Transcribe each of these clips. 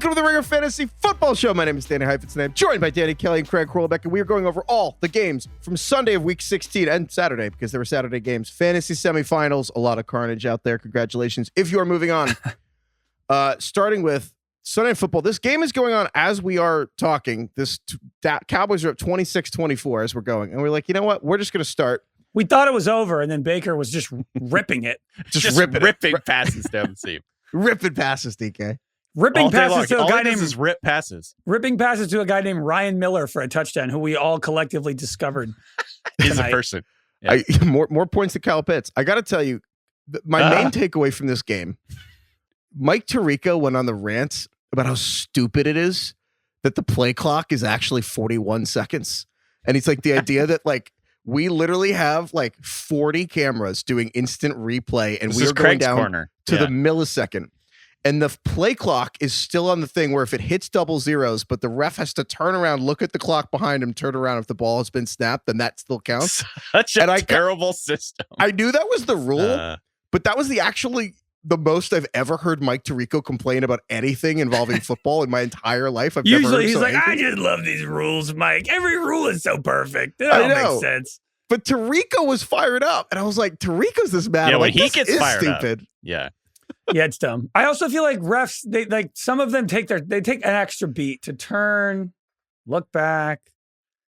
Welcome to the Ringer Fantasy Football Show. My name is Danny Heifetz, and I'm joined by Danny Kelly and Craig Horlbeck, and we are going over all the games from Sunday of Week 16 and Saturday, because there were Saturday games. Fantasy semifinals, a lot of carnage out there. Congratulations if you are moving on. Starting with Sunday Night Football. This game is going on as we are talking. Cowboys are up 26-24 as we're going, and we're like, you know what? We're just going to start. We thought it was over, and then Baker was just ripping it. just ripping passes down the seam. Ripping passes, DK. Ripping passes to a guy named rip passes. Ripping passes to a guy named Ryan Miller for a touchdown, who we all collectively discovered. He's a person. Yeah. More points to Kyle Pitts. I got to tell you, my main takeaway from this game, Mike Tyrique went on the rant about how stupid it is that the play clock is actually 41 seconds. And it's like the idea that like we literally have like 40 cameras doing instant replay, and we are going down to the millisecond. And the play clock is still on the thing where if it hits double zeros, but the ref has to turn around, look at the clock behind him, turn around. If the ball has been snapped, then that still counts. Such a terrible system. I knew that was the rule, but that was the most I've ever heard Mike Tyrique complain about anything involving football in my entire life. Usually he's like, I just love these rules, Mike. Every rule is so perfect. It all makes sense. But Tyrique was fired up, and I was like, Tyrique's this mad. Yeah, when he gets fired stupid. Up. Yeah. Yeah, it's dumb. I also feel like refs, they like some of them take an extra beat to turn, look back,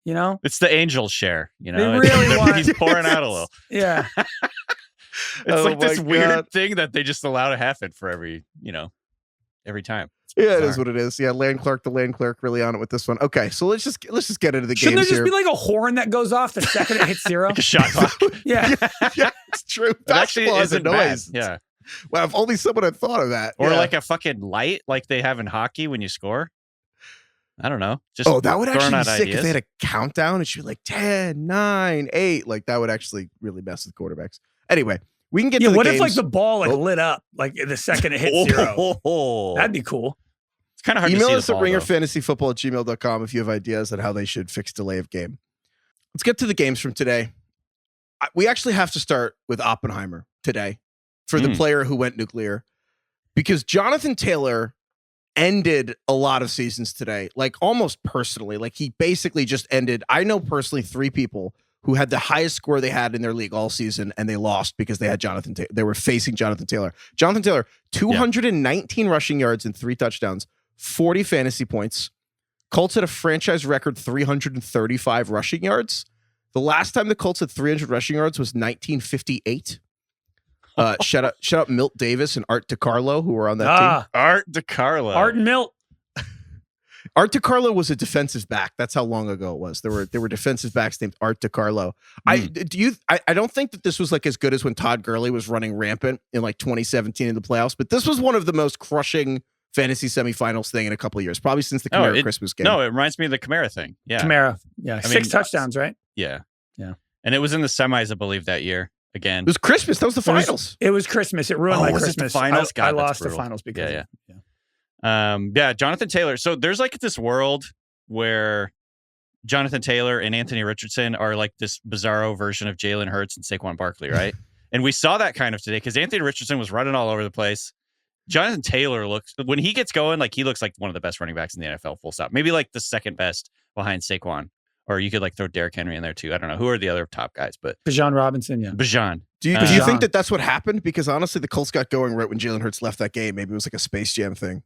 you know? It's the angel share, you know? They really want. He's pouring out a little. Yeah. It's like this weird thing that they just allow to happen for every time. Yeah, it is what it is. Yeah, the land clerk really on it with this one. Okay, so let's just get into the game. Shouldn't there just be like a horn that goes off the second it hits zero? Like a shot clock. Yeah. Yeah, it's true. It actually isn't a noise. bad. Yeah. Well, if only someone had thought of that. Or like a fucking light like they have in hockey when you score. I don't know. Just that would actually be sick ideas. if they had a countdown. It should be like 10, 9, 8. Like that would actually really mess with quarterbacks. Anyway, we can get to the what games. if like the ball lit up like the second it hit zero? That'd be cool. It's kind of hard Email to see us at ringerfantasyfootball@gmail.com if you have ideas on how they should fix delay of game. Let's get to the games from today. We actually have to start with Oppenheimer today for the player who went nuclear, because Jonathan Taylor ended a lot of seasons today, like almost personally. Like he basically just ended. I know personally 3 people who had the highest score they had in their league all season, and they lost because they had Jonathan Taylor. They were facing Jonathan Taylor. Jonathan Taylor, 219 rushing yards and 3 touchdowns, 40 fantasy points. Colts had a franchise record 335 rushing yards. The last time the Colts had 300 rushing yards was 1958. Shout out Milt Davis and Art DiCarlo, who were on that team. Art DiCarlo. Art and Milt. Art DiCarlo was a defensive back. That's how long ago it was. There were defensive backs named Art DiCarlo. I don't think that this was like as good as when Todd Gurley was running rampant in like 2017 in the playoffs, but this was one of the most crushing fantasy semifinals thing in a couple of years, probably since the Kamara Christmas game. No, it reminds me of the Kamara thing. Yeah. Kamara. Yeah. 6 touchdowns, right? Yeah. Yeah. And it was in the semis, I believe, that year. Again, it was Christmas. That was the finals. It was Christmas. It ruined my Christmas. The finals? I lost the finals because Jonathan Taylor. So there's like this world where Jonathan Taylor and Anthony Richardson are like this bizarro version of Jalen Hurts and Saquon Barkley, right? And we saw that kind of today because Anthony Richardson was running all over the place. Jonathan Taylor when he gets going, like he looks like one of the best running backs in the NFL, full stop. Maybe like the second best behind Saquon. Or you could like throw Derrick Henry in there too. I don't know. Who are the other top guys? But Bijan Robinson, yeah. Bijan. Do you think that that's what happened? Because honestly, the Colts got going right when Jalen Hurts left that game. Maybe it was like a Space Jam thing.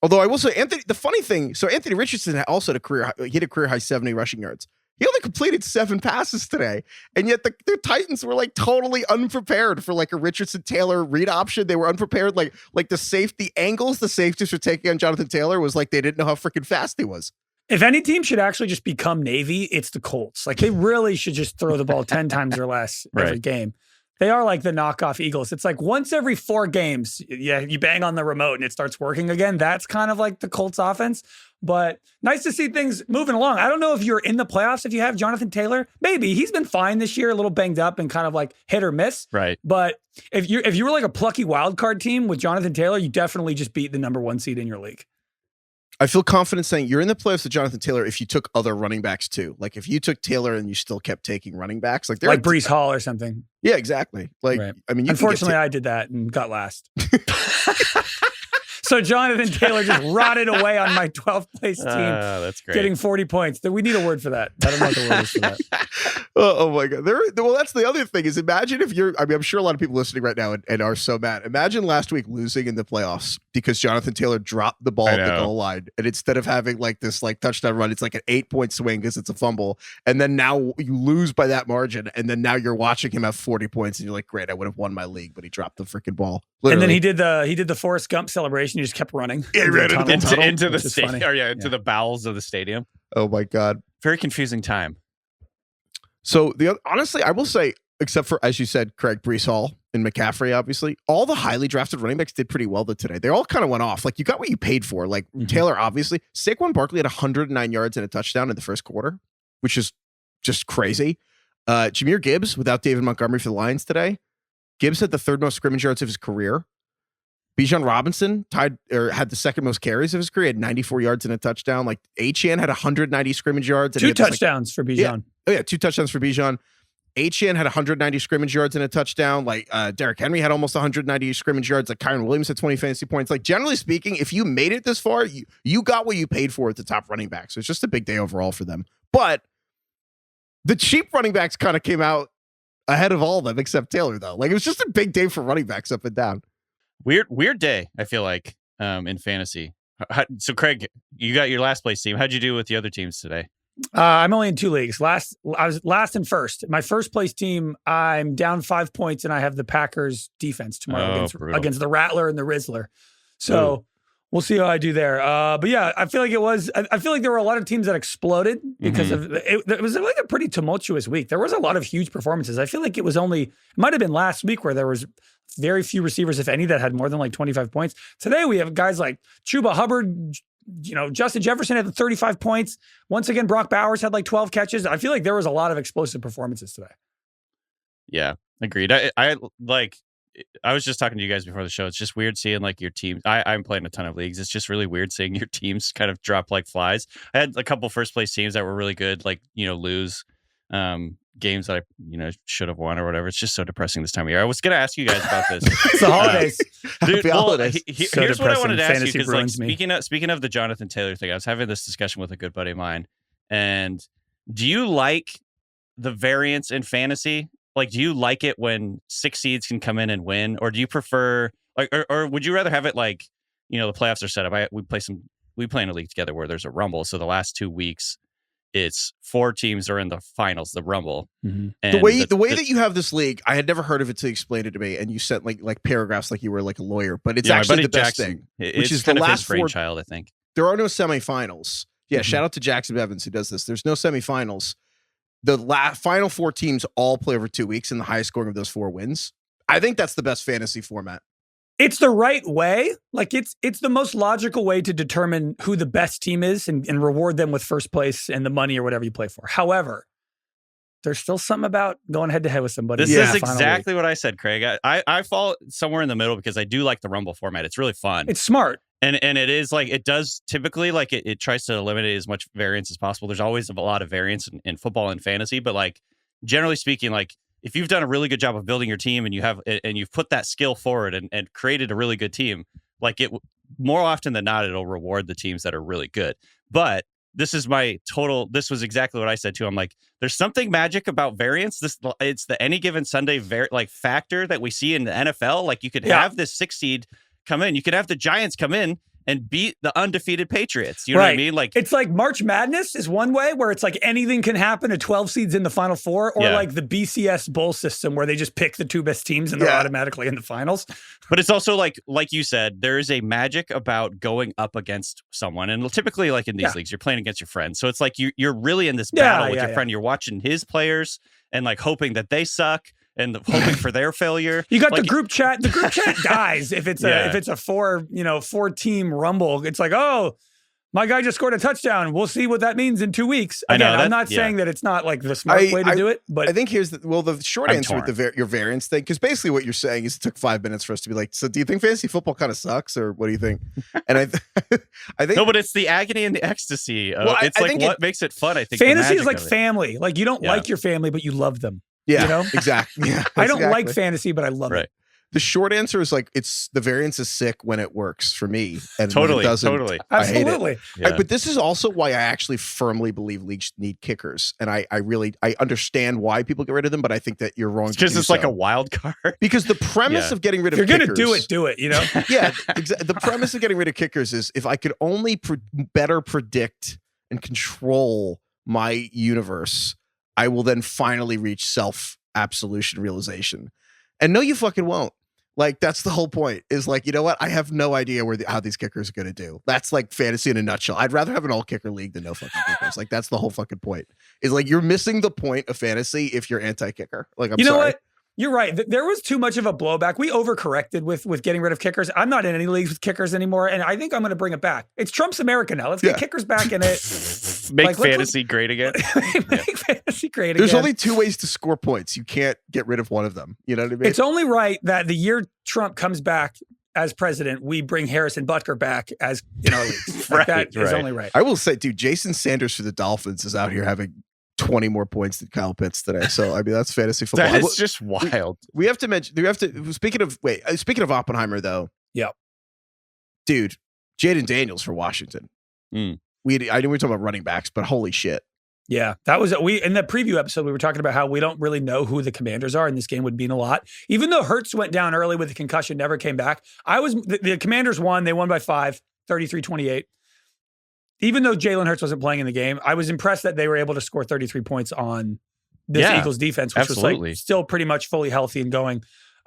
Although I will say, the funny thing, so Anthony Richardson also had a career high 70 rushing yards. He only completed 7 passes today. And yet the Titans were like totally unprepared for like a Richardson Taylor read option. They were unprepared. Like the angles the safeties were taking on Jonathan Taylor was like they didn't know how freaking fast he was. If any team should actually just become Navy, it's the Colts. Like they really should just throw the ball 10 times or less every game. They are like the knockoff Eagles. It's like once every 4 games, you bang on the remote and it starts working again. That's kind of like the Colts offense. But nice to see things moving along. I don't know if you're in the playoffs if you have Jonathan Taylor. Maybe. He's been fine this year, a little banged up and kind of like hit or miss. Right. But if you were like a plucky wild card team with Jonathan Taylor, you definitely just beat the number 1 seed in your league. I feel confident saying you're in the playoffs with Jonathan Taylor if you took other running backs too. Like if you took Taylor and you still kept taking running backs, like Breece Hall or something. Yeah, exactly. Like, right. I mean, unfortunately, I did that and got last. So Jonathan Taylor just rotted away on my 12th place team. That's great. Getting 40 points. We need a word for that. I don't know what the word is for that. Oh my God. Well, that's the other thing is imagine if I'm sure a lot of people listening right now and are so mad. Imagine last week losing in the playoffs because Jonathan Taylor dropped the ball at the goal line. And instead of having like this like touchdown run, it's like an 8-point swing because it's a fumble. And then now you lose by that margin. And then now you're watching him have 40 points and you're like, great, I would have won my league, but he dropped the freaking ball. Literally. And then he did the Forrest Gump celebration. He just kept running. Yeah, he ran into the stadium. Into the bowels of the stadium. Oh my God. Very confusing time. So honestly, I will say, except for, as you said, Craig, Breece Hall and McCaffrey, obviously, all the highly drafted running backs did pretty well today. They all kind of went off. Like you got what you paid for. Like Taylor, obviously, Saquon Barkley had 109 yards and a touchdown in the first quarter, which is just crazy. Jahmyr Gibbs without David Montgomery for the Lions today. Gibbs had the third most scrimmage yards of his career. Bijan Robinson had the second most carries of his career. He had 94 yards and a touchdown. Like Achane had 190 scrimmage yards. And 2 touchdowns for Bijan. Yeah. Oh yeah, 2 touchdowns for Bijan. Achane had 190 scrimmage yards and a touchdown. Like Derrick Henry had almost 190 scrimmage yards. Like Kyron Williams had 20 fantasy points. Like generally speaking, if you made it this far, you got what you paid for at the top running back. So it's just a big day overall for them. But the cheap running backs kind of came out ahead of all of them except Taylor, though. Like it was just a big day for running backs up and down. Weird day, I feel like, in fantasy. So, Craig, you got your last place team. How'd you do with the other teams today? I'm only in 2 leagues. I was last and first. My first place team, I'm down 5 points, and I have the Packers defense tomorrow against the Rattler and the Rizzler. So we'll see how I do there. But yeah, I feel like there were a lot of teams that exploded because of it. It was like a pretty tumultuous week. There was a lot of huge performances. I feel like it might have been last week where there was very few receivers, if any, that had more than like 25 points. Today we have guys like Chuba Hubbard, Justin Jefferson had 35 points. Once again, Brock Bowers had like 12 catches. I feel like there was a lot of explosive performances today. Yeah, agreed. I was just talking to you guys before the show. It's just weird seeing like your team. I'm playing a ton of leagues. It's just really weird seeing your teams kind of drop like flies. I had a couple first place teams that were really good, like, lose games that I, should have won or whatever. It's just so depressing this time of year. I was going to ask you guys about this. It's the holidays. Dude, holidays. Here's what I wanted to ask you, because like speaking of the Jonathan Taylor thing, I was having this discussion with a good buddy of mine. And do you like the variance in fantasy? Like, do you like it when 6 seeds can come in and win, or do you prefer like, or would you rather have it like, the playoffs are set up? We play in a league together where there's a rumble. So the last 2 weeks, it's 4 teams are in the finals, the rumble. And the way that you have this league, I had never heard of it to explain it to me, and you sent like paragraphs like you were like a lawyer, but it's actually the best thing, which is the last 4 brainchild. I think there are no semifinals. Yeah, shout out to Jackson Bevins who does this. There's no semifinals. The final 4 teams all play over 2 weeks, and the highest scoring of those 4 wins. I think that's the best fantasy format. It's the right way. Like it's the most logical way to determine who the best team is and reward them with first place and the money or whatever you play for. However, there's still something about going head to head with somebody. This is exactly what I said, Craig. I fall somewhere in the middle because I do like the rumble format. It's really fun. It's smart. And it is like, it does typically like it tries to eliminate as much variance as possible. There's always a lot of variance in football and fantasy, but like generally speaking, like if you've done a really good job of building your team and you've put that skill forward and created a really good team, like it more often than not, it'll reward the teams that are really good. But this was exactly what I said too. I'm like, there's something magic about variance. It's the any given Sunday factor that we see in the NFL. Like you could have this 6 seed come in. You could have the Giants come in and beat the undefeated Patriots. You know what I mean? Like it's like March Madness is one way where it's like anything can happen to 12 seeds in the Final Four, or like the BCS bowl system where they just pick the 2 best teams and they're automatically in the finals. But it's also like you said, there is a magic about going up against someone. And typically like in these leagues, you're playing against your friends. So it's like you're really in this battle with your friend. You're watching his players and like hoping that they suck and hoping for their failure. You got like, the group chat. The group chat dies if it's a 4 team rumble. It's like, oh, my guy just scored a touchdown. We'll see what that means in 2 weeks. Again, I'm not saying that it's not like the smart way to do it, but I think here's the short answer with your variance thing, because basically what you're saying is it took 5 minutes for us to be like, so do you think fantasy football kind of sucks, or what do you think? And I think no, but it's the agony and the ecstasy. It's like what makes it fun. I think fantasy is like family. Like you don't like your family, but you love them. Yeah, exactly. Yeah, I don't like fantasy, but I love it. The short answer is like the variance is sick when it works for me, and Totally, when it doesn't, totally. I hate it. Absolutely. Yeah. But this is also why I actually firmly believe leagues need kickers, and I understand why people get rid of them, but I think that you're wrong. Because it's like a wild card. Because the premise Yeah. of getting rid of If you're kickers, going to do it, you know? yeah, the premise of getting rid of kickers is if I could only better predict and control my universe, I will then finally reach self-absolution realization. And no, you fucking won't. Like, that's the whole point, is like, you know what? I have no idea how these kickers are going to do. That's like fantasy in a nutshell. I'd rather have an all-kicker league than no fucking kickers. Like, that's the whole fucking point. Is like, you're missing the point of fantasy if you're anti-kicker. Like, I'm sorry. You know what? You're right. There was too much of a blowback. We overcorrected with getting rid of kickers. I'm not in any leagues with kickers anymore, and I think I'm going to bring it back. It's Trump's America now. Let's get kickers back in it. Make fantasy great again. Make fantasy great again. There's only two ways to score points. You can't get rid of one of them. You know what I mean? It's only right that the year Trump comes back as president, we bring Harrison Butker back as in our leagues. Like, that is only right. I will say, dude, Jason Sanders for the Dolphins is out here having 20 more points than Kyle Pitts today. So I mean, that's fantasy football. That is just wild. We have to mention. Speaking of Oppenheimer, though. Yep. Dude, Jaden Daniels for Washington. I know we were talking about running backs, but holy shit. Yeah, that was in the preview episode. We were talking about how we don't really know who the Commanders are, and this game would mean a lot. Even though Hurts went down early with a concussion, never came back. The Commanders won. They won by 5, 33-28. Even though Jalen Hurts wasn't playing in the game, I was impressed that they were able to score 33 points on this Eagles defense, which was like still pretty much fully healthy and going.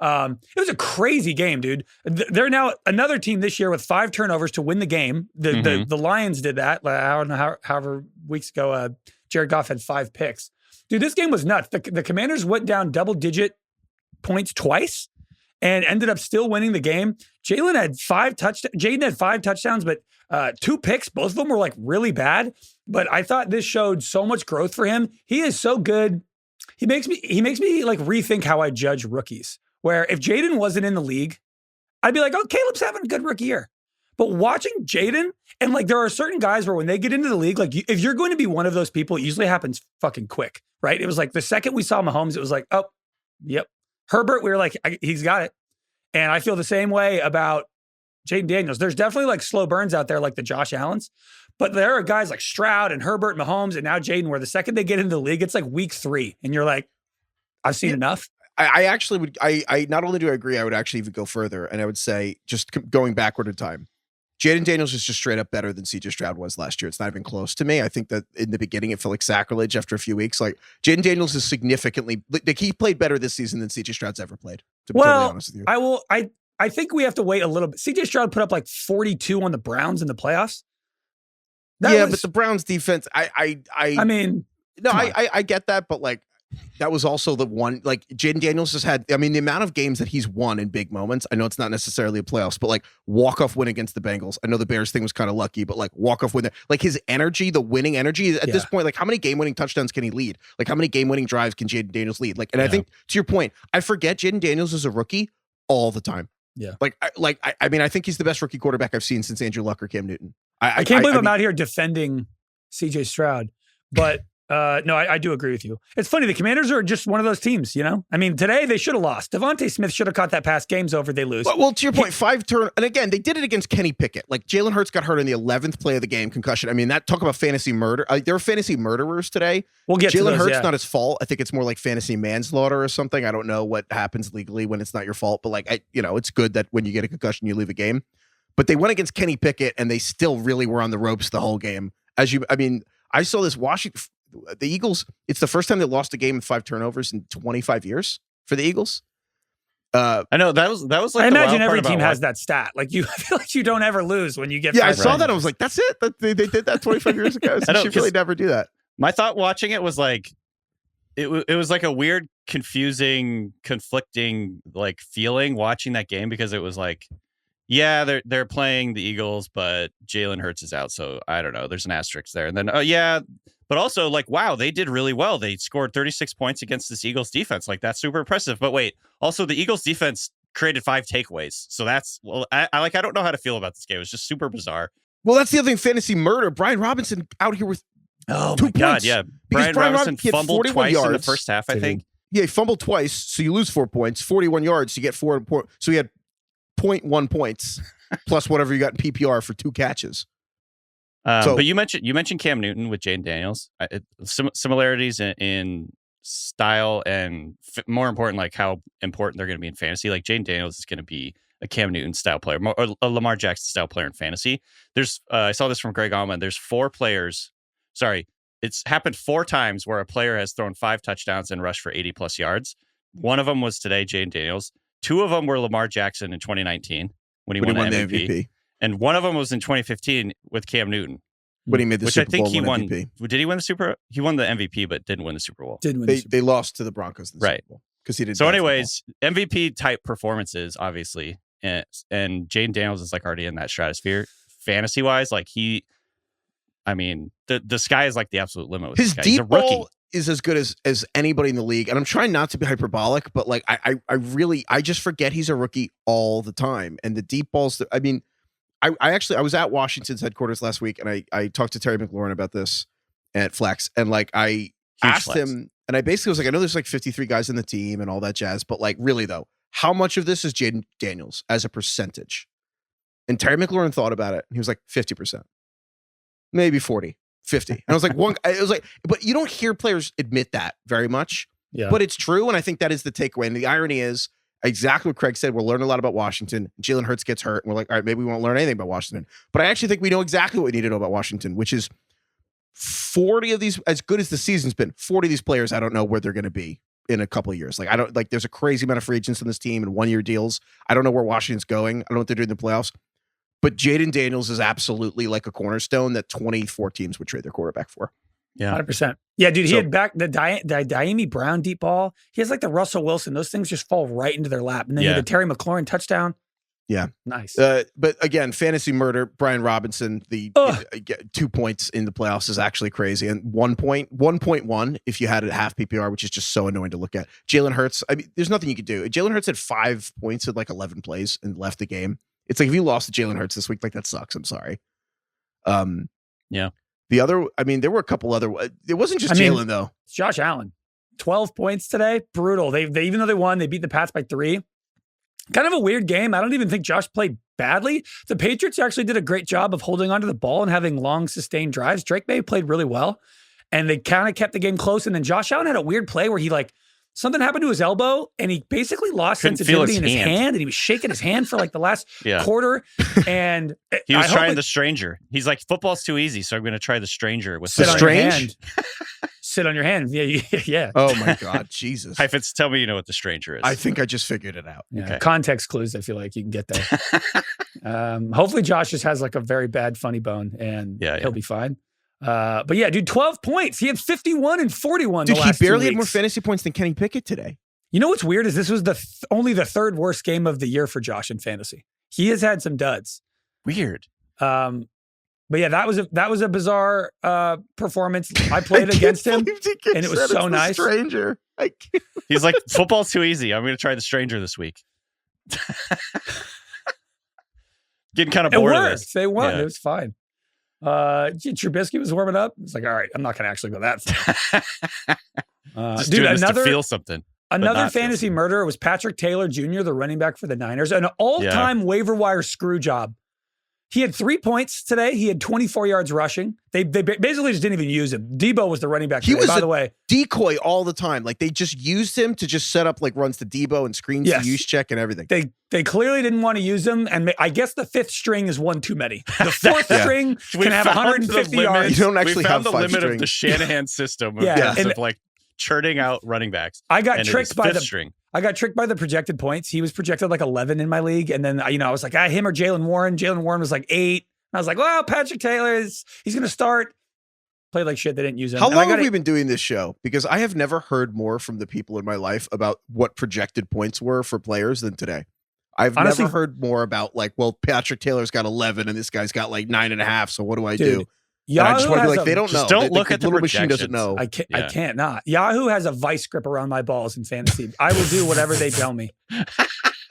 It was a crazy game, dude. They're now another team this year with 5 turnovers to win the game. The Lions did that. I don't know however weeks ago. Jared Goff had 5 picks. Dude, this game was nuts. The Commanders went down double-digit points twice and ended up still winning the game. Jaden had 5 touchdowns, but 2 picks. Both of them were like really bad. But I thought this showed so much growth for him. He is so good. He makes me like rethink how I judge rookies. Where if Jayden wasn't in the league, I'd be like, oh, Caleb's having a good rookie year. But watching Jayden, and like there are certain guys where when they get into the league, like if you're going to be one of those people, it usually happens fucking quick, right? It was like the second we saw Mahomes, it was like, oh, yep. Herbert, we were like, he's got it. And I feel the same way about Jaden Daniels. There's definitely like slow burns out there like the Josh Allens. But there are guys like Stroud and Herbert and Mahomes and now Jayden where the second they get into the league, it's like week 3. And you're like, I've seen enough. I actually would, I not only do I agree, I would actually even go further. And I would say, just going backward in time, Jaden Daniels is just straight up better than CJ Stroud was last year. It's not even close to me. I think that in the beginning, it felt like sacrilege after a few weeks. Like Jaden Daniels is significantly, like he played better this season than CJ Stroud's ever played, to be totally honest with you. I think we have to wait a little bit. CJ Stroud put up like 42 on the Browns in the playoffs. But the Browns defense, I get that, but like, that was also the one, like Jaden Daniels has had, I mean, the amount of games that he's won in big moments. I know it's not necessarily a playoffs, but like walk-off win against the Bengals. I know the Bears thing was kind of lucky, but like walk-off win, like his energy, the winning energy at this point, like how many game-winning touchdowns can he lead? Like how many game-winning drives can Jaden Daniels lead? Like, and I think to your point, I forget Jaden Daniels is a rookie all the time. Yeah. I mean, I think he's the best rookie quarterback I've seen since Andrew Luck or Cam Newton. I can't believe I'm out here defending CJ Stroud, but no, I do agree with you. It's funny. The Commanders are just one of those teams, you know? I mean, today they should have lost. Devontae Smith should have caught that pass. Game's over. They lose. Well, to your point, 5 turn. And again, they did it against Kenny Pickett. Like Jalen Hurts got hurt in the 11th play of the game, concussion. I mean, talk about fantasy murder. There were fantasy murderers today. We'll get to those, Jalen Hurts, not his fault. I think it's more like fantasy manslaughter or something. I don't know what happens legally when it's not your fault, but like, it's good that when you get a concussion, you leave a game. But they went against Kenny Pickett and they still really were on the ropes the whole game. I saw this the Eagles, it's the first time they lost a game with 5 turnovers in 25 years for the Eagles. I know that was like, I imagine every team has that stat. Like I feel like you don't ever lose when you get. Yeah, I saw that. I was like, that's it. They did that 25 years ago. So you should really never do that. My thought watching it was like, it was like a weird, confusing, conflicting like feeling watching that game because it was like, yeah, they're playing the Eagles, but Jalen Hurts is out, so I don't know. There's an asterisk there, and then but also like, wow, they did really well. They scored 36 points against this Eagles defense. Like that's super impressive. But wait, also the Eagles defense created 5 takeaways, so that's I don't know how to feel about this game. It was just super bizarre. Well, that's the other thing. Fantasy murder. Brian Robinson out here with 2 points. God, yeah. Brian Robinson fumbled twice in the first half, I think. he fumbled twice, so you lose 4 points. 41 yards, you get 4 points. So he had 0.1 points plus whatever you got in PPR for 2 catches. But you mentioned Cam Newton with Jaden Daniels. Similarities in style and more important, like how important they're going to be in fantasy. Like Jaden Daniels is going to be a Cam Newton style player, or a Lamar Jackson style player in fantasy. There's I saw this from Greg Allman. There's 4 players. Sorry, it's happened 4 times where a player has thrown 5 touchdowns and rushed for 80 plus yards. One of them was today, Jaden Daniels. 2 of them were Lamar Jackson in 2019 when he won the MVP. And one of them was in 2015 with Cam Newton. When he made the Super Bowl, I think he won. MVP. Did he win the Super? He won the MVP, but didn't win the Super Bowl. They lost to the Broncos in the Super Bowl because he didn't. So, anyways, MVP type performances, obviously, and Jaden Daniels is like already in that stratosphere, fantasy wise. Like the sky is like the absolute limit with his this guy. deep ball is as good as anybody in the league, and I'm trying not to be hyperbolic, but like I just forget he's a rookie all the time, and the deep balls. I was at Washington's headquarters last week, and I talked to Terry McLaurin about this at Flex, and like I asked him, and I basically was like, I know there's like 53 guys in the team and all that jazz, but like really though, how much of this is Jaden Daniels as a percentage? And Terry McLaurin thought about it, and he was like 50%, maybe 40, 50. And I was like, but you don't hear players admit that very much, but it's true, and I think that is the takeaway. And the irony is, exactly what Craig said. We're learning a lot about Washington. Jalen Hurts gets hurt, and we're like, all right, maybe we won't learn anything about Washington. But I actually think we know exactly what we need to know about Washington, which is 40 of these, as good as the season's been, 40 of these players, I don't know where they're going to be in a couple of years. Like, there's a crazy amount of free agents on this team and 1-year deals. I don't know where Washington's going. I don't know what they're doing in the playoffs. But Jaden Daniels is absolutely like a cornerstone that 24 teams would trade their quarterback for. Yeah, 100%. Yeah, dude, he had back the Diami Brown deep ball. He has like the Russell Wilson. Those things just fall right into their lap. And then he had the Terry McLaurin touchdown. Yeah, nice. But again, fantasy murder. Brian Robinson, 2 points in the playoffs is actually crazy, and 1.1 if you had it half PPR, which is just so annoying to look at. Jalen Hurts. I mean, there's nothing you could do. Jalen Hurts had 5 points at like 11 plays and left the game. It's like if you lost to Jalen Hurts this week, like that sucks. I'm sorry. Yeah. The other, I mean, there were a couple other. It wasn't just Jalen though. Josh Allen, 12 points today, brutal. They even though they won, they beat the Pats by 3. Kind of a weird game. I don't even think Josh played badly. The Patriots actually did a great job of holding onto the ball and having long, sustained drives. Drake May played really well, and they kind of kept the game close. And then Josh Allen had a weird play where he something happened to his elbow, and he basically lost sensitivity in his hand, and he was shaking his hand for like the last quarter. And he was trying the stranger. He's like, football's too easy, so I'm going to try the stranger with the strange. Sit on your hand. Yeah. Oh my God, Jesus. Heifetz, tell me you know what the stranger is. I think I just figured it out. Yeah. Okay. Context clues, I feel like you can get there. Hopefully Josh just has like a very bad funny bone, and he'll be fine. But yeah, dude, 12 points. He had 51 and 41. Dude, he barely had more fantasy points than Kenny Pickett today. You know what's weird is this was only the 3rd worst game of the year for Josh in fantasy. He has had some duds. Weird. But yeah, that was a bizarre performance. I played against him, and it was so nice. Stranger. He's like, football's too easy. I'm going to try the stranger this week. Getting kind of bored of this. They won. Yeah. It was fine. Trubisky was warming up. It's like, all right, I'm not going to actually go that far. Dude, another to feel something. Another fantasy murderer was Patrick Taylor Jr., the running back for the Niners, an all-time waiver wire screw job. He had 3 points today. He had 24 yards rushing. They basically just didn't even use him. Debo was the running back. By the way, decoy all the time. Like they just used him to just set up like runs to Debo and screens to use check and everything. They clearly didn't want to use him, and I guess the 5th string is one too many. The 4th string can have 150 yards. You don't actually have the limit of the Shanahan system of like churning out running backs. I got tricked by the string. I got tricked by the projected points. He was projected like 11 in my league. And then, I was like, him or Jaylen Warren. Jaylen Warren was like 8. I was like, well, Patrick Taylor he's going to start. Played like shit. They didn't use him. How long have we been doing this show? Because I have never heard more from the people in my life about what projected points were for players than today. Honestly, never heard more about like, well, Patrick Taylor's got 11 and this guy's got like 9.5. So what do I do? And I just want to be like, they don't know. Just don't look at the little machine doesn't know. I can't not. Yahoo has a vice grip around my balls in fantasy. I will do whatever they tell me.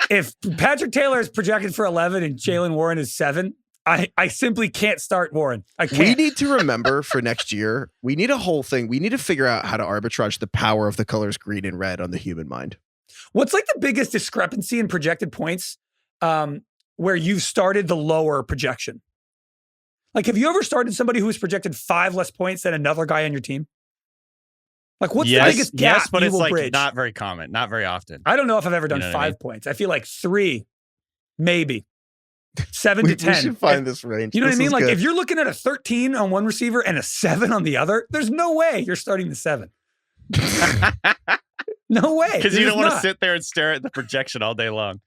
If Patrick Taylor is projected for 11 and Jaylen Warren is 7, I simply can't start Warren. I can't. We need to remember for next year, we need a whole thing. We need to figure out how to arbitrage the power of the colors green and red on the human mind. What's like the biggest discrepancy in projected points where you've started the lower projection? Like, have you ever started somebody who was projected 5 less points than another guy on your team? Like, what's the biggest gap? Yes, but you it's will like bridge? not very common, not very often. I don't know if I've ever done You know 5 what I mean? points. I feel like 3, maybe 7 to 10. We should find this range. You know what I mean? Like, good. if you're looking at a 13 on one receiver and a 7 on the other, there's no way you're starting the 7. No way. Because you don't want to not. sit there and stare at the projection all day long.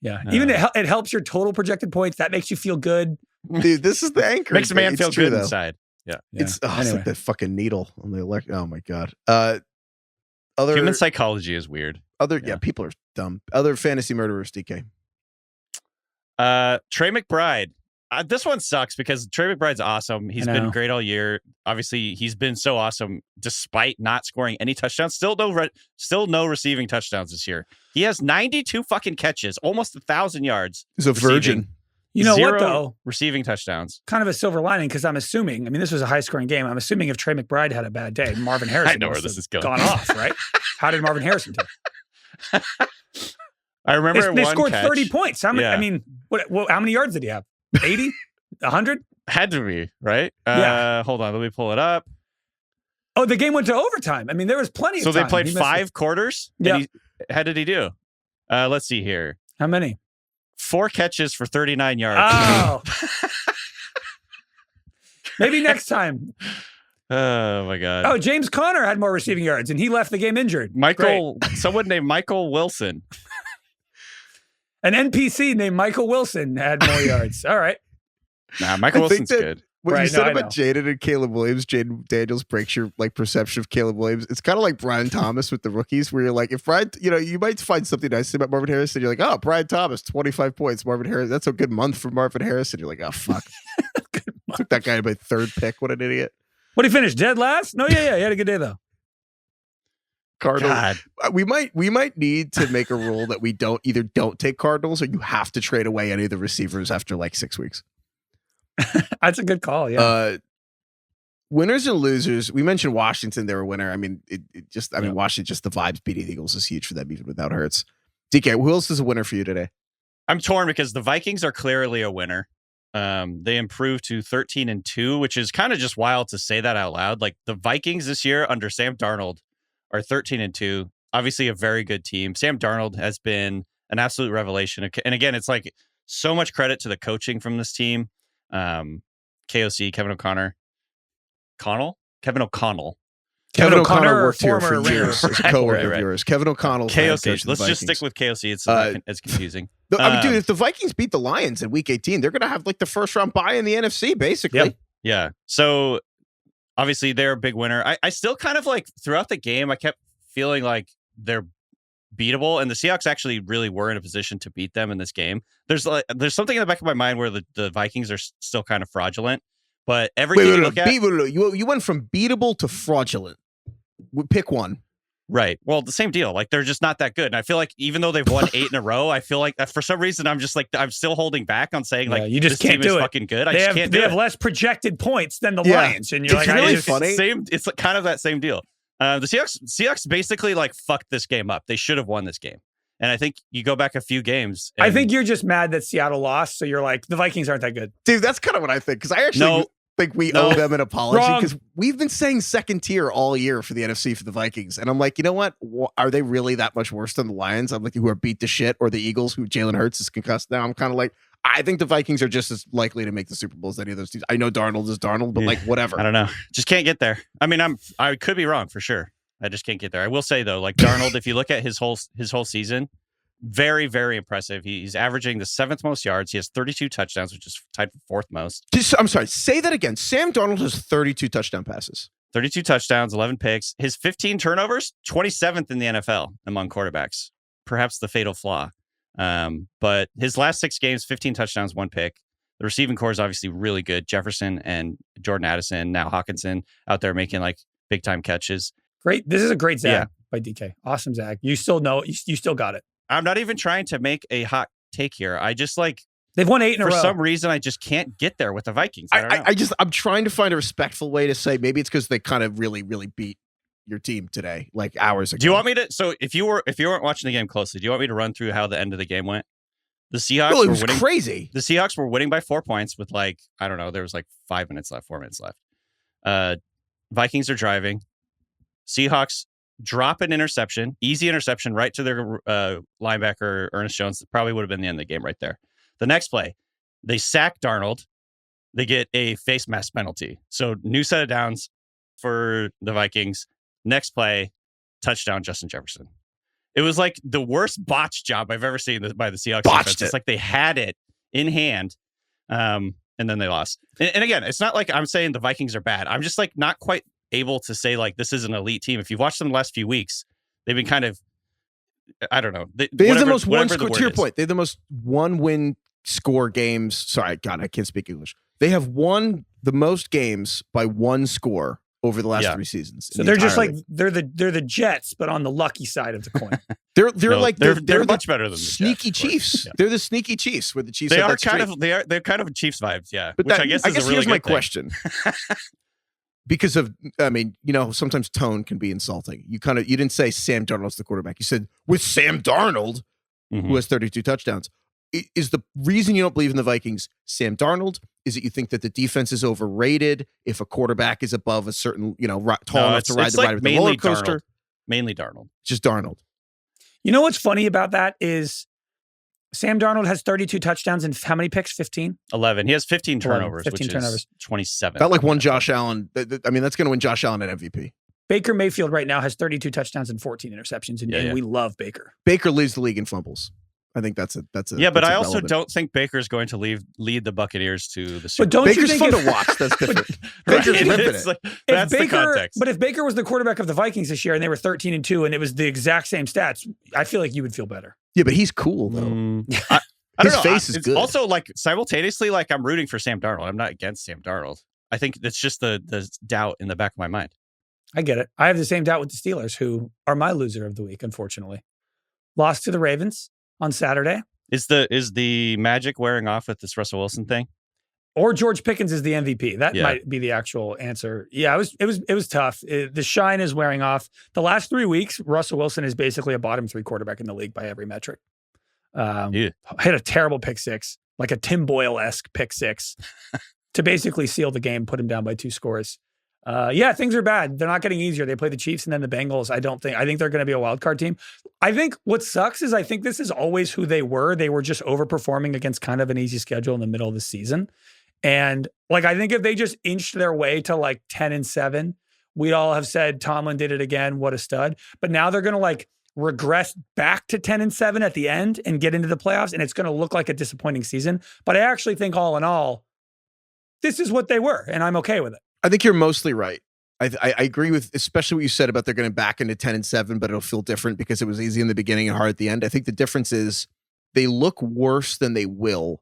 Yeah. Even it helps your total projected points. That makes you feel good. Dude, this is the anchor. Makes a man It's feel true, good though. inside. Yeah. It's Anyway. like that fucking needle on the elect. Oh my god. Other Human psychology is weird. yeah, people are dumb. Other fantasy murderers, DK. Trey McBride. This one sucks because Trey McBride's awesome. He's been great all year. Obviously, he's been so awesome despite not scoring any touchdowns. Still no receiving touchdowns this year. He has 92 fucking catches, almost 1,000 yards. He's a virgin. You know 0 what, though? Receiving touchdowns. Kind of a silver lining because I'm assuming, I mean, this was a high-scoring game. I'm assuming if Trey McBride had a bad day, Marvin Harrison I know where this is going. gone off, right? How did Marvin Harrison do? I remember They one scored catch. 30 points. How many? Yeah. I mean, how many yards did he have? 80? 100? Had to be, right? Yeah. Hold on, let me pull it up. Oh, the game went to overtime. I mean, there was plenty of So time. they played He missed 5 quarters? Yeah. And how did he do? Let's see here. How many? 4 catches for 39 yards. Oh. Maybe next time. Oh, my God. Oh, James Conner had more receiving yards, and he left the game injured. Someone named Michael Wilson. An NPC named Michael Wilson had more yards. All right. Nah, Michael I think Wilson's that- good. What Right, you said no, I about know. Jayden and Caleb Williams, Jaden Daniels breaks your like perception of Caleb Williams. It's kind of like Brian Thomas with the rookies, where you're like, if Brian, you might find something nice about Marvin Harrison. You're like, oh, Brian Thomas, 25 points. Marvin Harrison, that's a good month for Marvin Harrison. You're like, oh fuck, took that guy in my 3rd pick. What an idiot. What did he finish? Dead last? No, yeah. He had a good day though. Cardinals. God. We might need to make a rule that we don't take Cardinals, or you have to trade away any of the receivers after like 6 weeks. That's a good call. Yeah. Winners and losers. We mentioned Washington; they're a winner. I mean, Washington, just the vibes beating the Eagles is huge for them, even without Hurts. DK, who else is a winner for you today? I'm torn because the Vikings are clearly a winner. They improved to 13-2, which is kind of just wild to say that out loud. Like the Vikings this year under Sam Darnold are 13-2. Obviously a very good team. Sam Darnold has been an absolute revelation. And again, it's like so much credit to the coaching from this team. KOC, Kevin O'Connell. Kevin O'Connell worked here for former years Raider. as a coworker Right. of yours. Kevin O'Connell's the head coach KOC. of the Let's just Vikings. stick with KOC. It's confusing. I mean, dude, if the Vikings beat the Lions in Week 18, they're going to have like the first round bye in the NFC, basically. Yep. Yeah. So obviously they're a big winner. I still kind of like throughout the game, I kept feeling like they're beatable, and the Seahawks actually really were in a position to beat them in this game. There's something in the back of my mind where the Vikings are still kind of fraudulent, but everything you look at, you went from beatable to fraudulent. Pick one. right? Well, the same deal. Like they're just not that good. And I feel like even though they've won 8 in a row, I feel like for some reason I'm still holding back on saying like you just this can't team do is it. fucking good. They can't do have it. less projected points than the Yeah. Lions, and you're It's like, really I just, funny. It's like kind of that same deal. The Seahawks basically like fucked this game up. They should have won this game. And I think you go back a few games. I think you're just mad that Seattle lost, so you're like, the Vikings aren't that good. Dude, that's kind of what I think, because I actually think we owe them an apology, Wrong. because we've been saying second tier all year for the NFC for the Vikings. And I'm like, you know what? Are they really that much worse than the Lions? I'm like, who are beat to shit, or the Eagles, who Jalen Hurts is concussed now. I'm kind of like, I think the Vikings are just as likely to make the Super Bowl as any of those teams. I know Darnold is Darnold, but like, whatever. I don't know. Just can't get there. I mean, I could be wrong for sure. I just can't get there. I will say though, like Darnold, if you look at his whole season, very, very impressive. He's averaging the 7th most yards. He has 32 touchdowns, which is tied for 4th most. I'm sorry. Say that again. Sam Darnold has 32 touchdown passes. 32 touchdowns, 11 picks. His 15 turnovers, 27th in the NFL among quarterbacks. Perhaps the fatal flaw. But his last 6 games, 15 touchdowns, 1 pick. The receiving core is obviously really good. Jefferson and Jordan Addison, now Hawkinson, out there making like big time catches. Great. This is a great zag by DK. Awesome zag. You still know. You still got it. I'm not even trying to make a hot take here. I just like They've won 8 in a row. For some reason, I just can't get there with the Vikings. I don't know. I'm trying to find a respectful way to say maybe it's because they kind of really, really beat your team today, like hours ago. Do you want me to? So if you weren't watching the game closely, do you want me to run through how the end of the game went? The Seahawks it were was winning. Crazy. The Seahawks were winning by 4 points with like, I don't know, there was like 5 minutes left, 4 minutes left. Vikings are driving. Seahawks drop an interception, easy interception right to their linebacker, Ernest Jones. That probably would have been the end of the game right there. The next play, they sack Darnold. They get a face mask penalty. So new set of downs for the Vikings. Next play, touchdown, Justin Jefferson. It was like the worst botch job I've ever seen by the Seahawks defense. It's like they had it in hand, and then they lost. And again, it's not like I'm saying the Vikings are bad. I'm just like not quite able to say like this is an elite team. If you've watched them the last few weeks, they've been kind of, I don't know. They have the most one score. To your point, they have the most one-win score games. Sorry, God, I can't speak English. They have won the most games by one score over the last 3 seasons. So they're just like they're the Jets, but on the lucky side of the coin. they're much better than the sneaky Jets, Chiefs. Yeah. They're the sneaky Chiefs with the Chiefs. They're kind of Chiefs vibes, yeah. But which I guess is a really here's good my thing. question. Because of, I mean, sometimes tone can be insulting. You didn't say Sam Darnold's the quarterback. You said with Sam Darnold, who has 32 touchdowns. Is the reason you don't believe in the Vikings Sam Darnold? Is it you think that the defense is overrated if a quarterback is above a certain, tall enough to ride the ride of the roller coaster? Darnold. Mainly Darnold. Just Darnold. You know what's funny about that is Sam Darnold has 32 touchdowns and how many picks? 15? 11. He has 15 turnovers, 15 which turnovers. is 27. That like one Josh Allen. I mean, that's going to win Josh Allen at MVP. Baker Mayfield right now has 32 touchdowns and 14 interceptions, and we love Baker. Baker leads the league in fumbles. I think that's a yeah, but I also relevant. don't think Baker's going to lead the Buccaneers to the Super Bowl. But Baker's fun to watch. That's different. Baker's ripping it. Like, that's the context. But if Baker was the quarterback of the Vikings this year and they were 13-2 and it was the exact same stats, I feel like you would feel better. Yeah, but he's cool though. I don't His know. face is it's good. Also, like simultaneously, like I'm rooting for Sam Darnold. I'm not against Sam Darnold. I think that's just the doubt in the back of my mind. I get it. I have the same doubt with the Steelers, who are my loser of the week, unfortunately. Lost to the Ravens on Saturday. Is the magic wearing off with this Russell Wilson thing? Or George Pickens is the MVP. That might be the actual answer. Yeah, it was tough. The shine is wearing off. The last 3 weeks, Russell Wilson is basically a bottom 3 quarterback in the league by every metric. Hit a terrible pick six, like a Tim Boyle-esque pick six, to basically seal the game, put him down by 2 scores. Things are bad. They're not getting easier. They play the Chiefs and then the Bengals. I think they're going to be a wild card team. I think what sucks is I think this is always who they were. They were just overperforming against kind of an easy schedule in the middle of the season. And like, I think if they just inched their way to like 10-7, we'd all have said Tomlin did it again. What a stud. But now they're going to like regress back to 10-7 at the end and get into the playoffs. And it's going to look like a disappointing season. But I actually think all in all, this is what they were. And I'm okay with it. I think you're mostly right. I agree with especially what you said about they're going to back into 10-7, but it'll feel different because it was easy in the beginning and hard at the end. I think the difference is they look worse than they will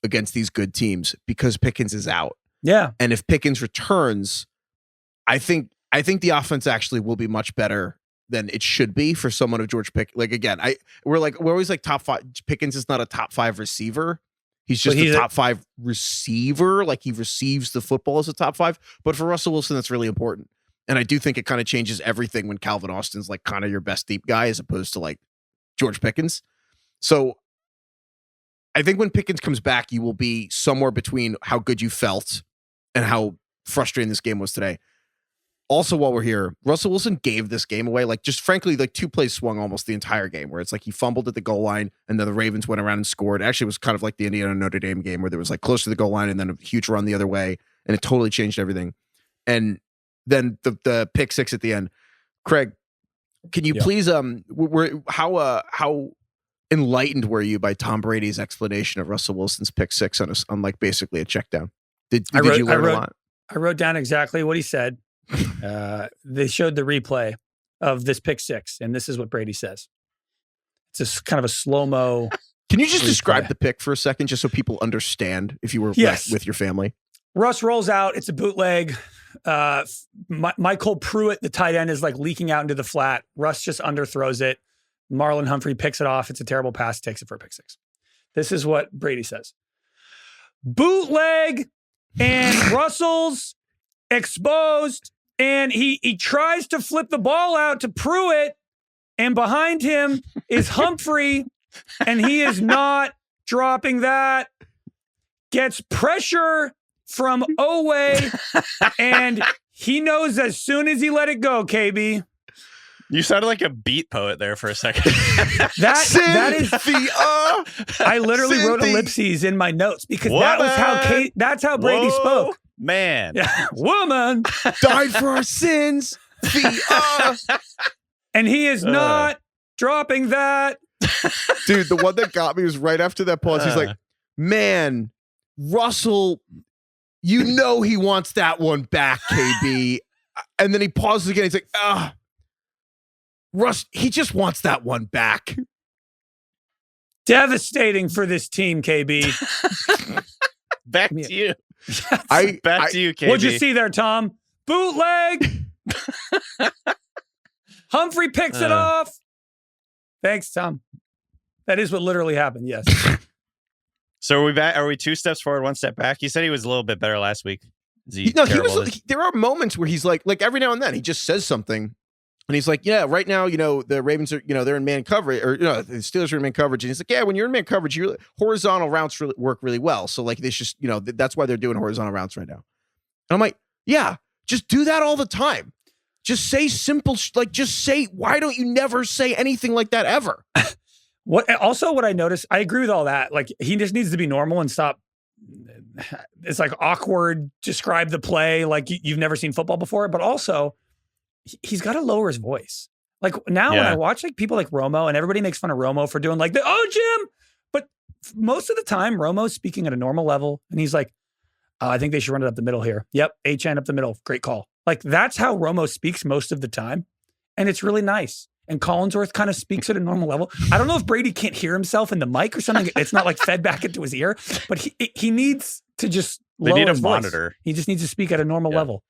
against these good teams because Pickens is out. Yeah. And if Pickens returns, I think the offense actually will be much better than it should be for someone of George Pickens. Like again, we're always like top 5. Pickens is not a top 5 receiver. He's just a top 5 receiver. Like he receives the football as a top 5. But for Russell Wilson, that's really important. And I do think it kind of changes everything when Calvin Austin's like kind of your best deep guy as opposed to like George Pickens. So I think when Pickens comes back, you will be somewhere between how good you felt and how frustrating this game was today. Also, while we're here, Russell Wilson gave this game away. Like, just frankly, like 2 plays swung almost the entire game, where it's like he fumbled at the goal line, and then the Ravens went around and scored. Actually, it was kind of like the Indiana Notre Dame game, where there was like close to the goal line, and then a huge run the other way, and it totally changed everything. And then the pick six at the end. Craig, can you please how enlightened were you by Tom Brady's explanation of Russell Wilson's pick six on like basically a check down? Did you learn a lot? I wrote down exactly what he said. They showed the replay of this pick six, and this is what Brady says. It's just kind of a slow-mo. Can you just describe the pick for a second, just so people understand if you were with your family? Russ rolls out. It's a bootleg. Michael Pruitt, the tight end, is like leaking out into the flat. Russ just underthrows it. Marlon Humphrey picks it off. It's a terrible pass, takes it for a pick six. This is what Brady says. bootleg, and Russell's exposed, and he tries to flip the ball out to Pruitt, and behind him is Humphrey, and he is not dropping that. Gets pressure from Owe, and he knows as soon as he let it go, KB. You sounded like a beat poet there for a second. That is I literally wrote ellipses in my notes because that's how Brady spoke. Man. Yeah. Woman died for our sins. And he is not dropping that. Dude, the one that got me was right after that pause. He's like, man, Russell, you know he wants that one back, KB. And then he pauses again. He's like, Russ, he just wants that one back. Devastating for this team, KB. Back to you. Back to you, KB. What'd you see there, Tom? Bootleg. Humphrey picks it off. Thanks, Tom. That is what literally happened, yes. So are we back? Are we 2 steps forward, 1 step back? You said he was a little bit better last week. There are moments where he's like every now and then he just says something. And he's like, yeah, right now, the Ravens are, they're in man coverage, or, the Steelers are in man coverage. And he's like, yeah, when you're in man coverage, horizontal routes work really well. So, like, they just, that's why they're doing horizontal routes right now. And I'm like, yeah, just do that all the time. Just say simple, just say, why don't you never say anything like that ever? What I noticed, I agree with all that. Like, he just needs to be normal and stop. It's like awkward, describe the play like you've never seen football before, but also, he's got to lower his voice. Like now when I watch like people like Romo, and everybody makes fun of Romo for doing like Jim, but most of the time Romo's speaking at a normal level and he's like, I think they should run it up the middle here. Yep. HN up the middle. Great call. Like that's how Romo speaks most of the time. And it's really nice. And Collinsworth kind of speaks at a normal level. I don't know if Brady can't hear himself in the mic or something. It's not like fed back into his ear, but he needs to just lower his voice. Monitor. He just needs to speak at a normal level.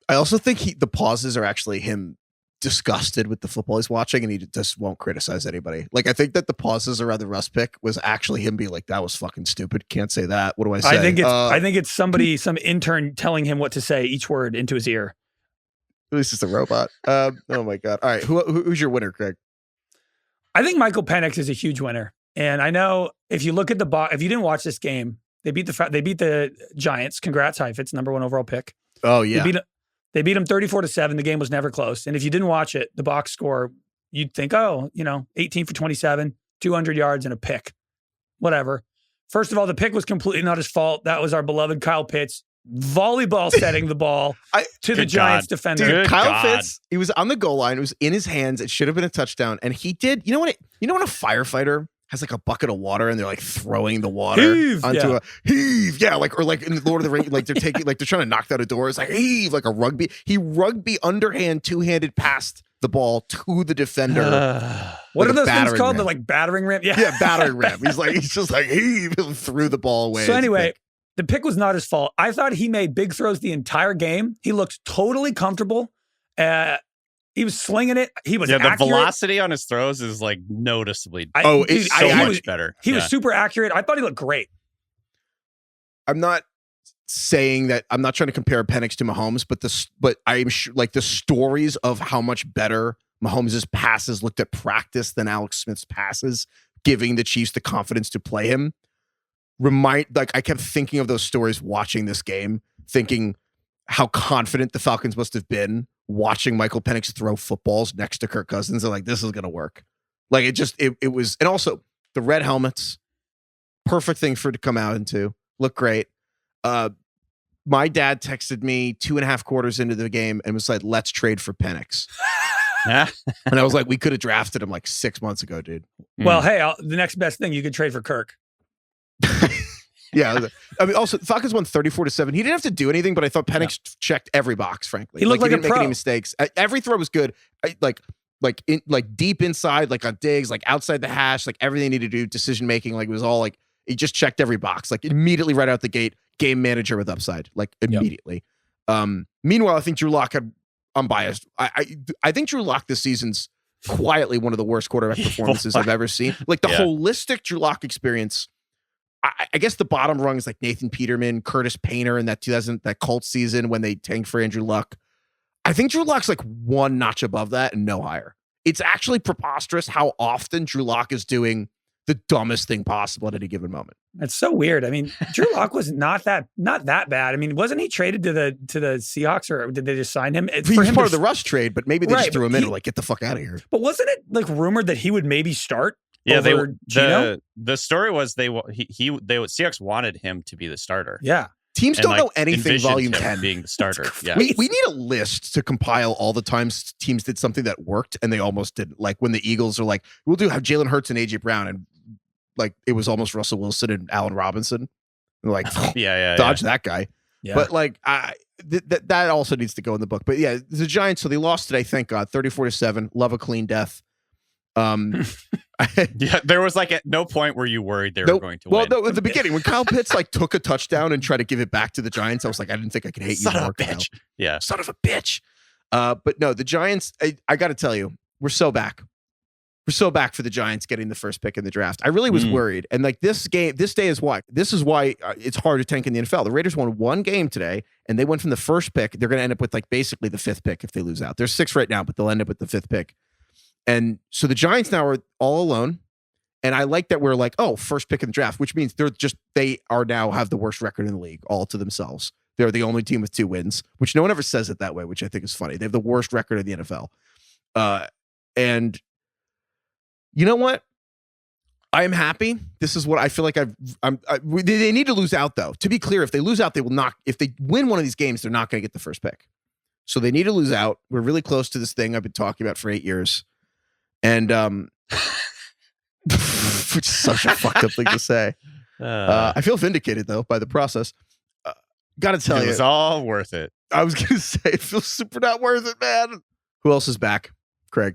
I also think the pauses are actually him disgusted with the football he's watching, and he just won't criticize anybody. Like, I think that the pauses around the Russ pick was actually him being like, that was fucking stupid. Can't say that. What do I say? I think it's somebody, some intern telling him what to say, each word into his ear. At least it's a robot. Oh my God. All right. Who's your winner, Craig? I think Michael Penix is a huge winner. And I know if you look at if you didn't watch this game, they beat the Giants. Congrats, Heifetz, number 1 overall pick. Oh yeah. They beat them 34-7. The game was never close. And if you didn't watch it, the box score, you'd think, 18 for 27, 200 yards and a pick. Whatever. First of all, the pick was completely not his fault. That was our beloved Kyle Pitts volleyball setting the ball to the Giants defender. Dude, Kyle Pitts, he was on the goal line. It was in his hands. It should have been a touchdown. And he did, when a firefighter has like a bucket of water and they're like throwing the water onto a heave. Yeah. Or like in the Lord of the Rings, like they're trying to knock out a door. It's like heave, like a rugby. He rugby underhand, 2-handed passed the ball to the defender. What are those things called? The like battering ram? Yeah, battering ram. He's just like heave, threw the ball away. So anyway, the pick was not his fault. I thought he made big throws the entire game. He looked totally comfortable. He was slinging it. He was accurate. The velocity on his throws is like noticeably much better. He was super accurate. I thought he looked great. I'm not saying that. I'm not trying to compare Penix to Mahomes, but I'm sure like the stories of how much better Mahomes' passes looked at practice than Alex Smith's passes, giving the Chiefs the confidence to play him. I kept thinking of those stories watching this game, thinking how confident the Falcons must have been watching Michael Penix throw footballs next to Kirk Cousins. They're like, this is going to work. Like it was, and also the red helmets, perfect thing for it to come out into. Look great. My dad texted me 2.5 quarters into the game and was like, let's trade for Penix. And I was like, we could have drafted him like 6 months ago, dude. Well, hey, the next best thing you could trade for Kirk. Yeah, I mean, also Falcons won 34-7. He didn't have to do anything, but I thought Penix checked every box. Frankly, he looked like he didn't a make pro. any mistakes. Every throw was good. Like deep inside, like on digs, like outside the hash, like everything he needed to do, decision making. Like it was all like he just checked every box. Like immediately right out the gate, game manager with upside. Like immediately. Yep. Meanwhile, I think Drew Lock had unbiased. I think Drew Lock this season's quietly one of the worst quarterback performances I've ever seen. Like the holistic Drew Lock experience I guess the bottom rung is like Nathan Peterman, Curtis Painter in that Colts season when they tanked for Andrew Luck. I think Drew Lock's like one notch above that and no higher. It's actually preposterous how often Drew Lock is doing the dumbest thing possible at any given moment. It's so weird. I mean, Drew Lock was not that bad. I mean, wasn't he traded to the Seahawks, or did they just sign him? He was part of the Rush trade, but maybe they just threw him in, like, get the fuck out of here. But wasn't it like rumored that he would maybe start? Yeah, Geno? The story was Seahawks wanted him to be the starter. Yeah. Teams don't know anything. envisioned Volume him 10 being the starter. Yeah, we need a list to compile all the times teams did something that worked and they almost didn't. Like when the Eagles are like, we'll have Jalen Hurts and AJ Brown, and like it was almost Russell Wilson and Allen Robinson. And like, dodge that guy. Yeah. But like, that also needs to go in the book. But yeah, the Giants. So they lost today. Thank God, 34-7. Love a clean death. Yeah, there was like at no point were you worried they were going to win. Well, no, at the beginning when Kyle Pitts like took a touchdown and tried to give it back to the Giants, I was like, I didn't think I could hate you more, Kyle. Yeah, son of a bitch. But no, the Giants. I got to tell you, we're so back. We're so back for the Giants getting the first pick in the draft. I really was worried, and like this day is why. This is why it's hard to tank in the NFL. The Raiders won one game today, and they went from the first pick. They're going to end up with like basically the fifth pick if they lose out. There's 6 right now, but they'll end up with the 5th pick. And so the Giants now are all alone. And I like that we're like, oh, first pick in the draft, which means they are now have the worst record in the league all to themselves. They're the only team with 2 wins, which no one ever says it that way, which I think is funny. They have the worst record in the NFL. And you know what? I am happy. This is what I feel like they need to lose out, though. To be clear, if they lose out, they will not. If they win one of these games, they're not going to get the first pick. So they need to lose out. We're really close to this thing I've been talking about for 8 years. And which is such a fucked up thing to say. I feel vindicated though by the process. Gotta tell you, it was all worth it. I was gonna say it feels super not worth it, man. Who else is back? Craig.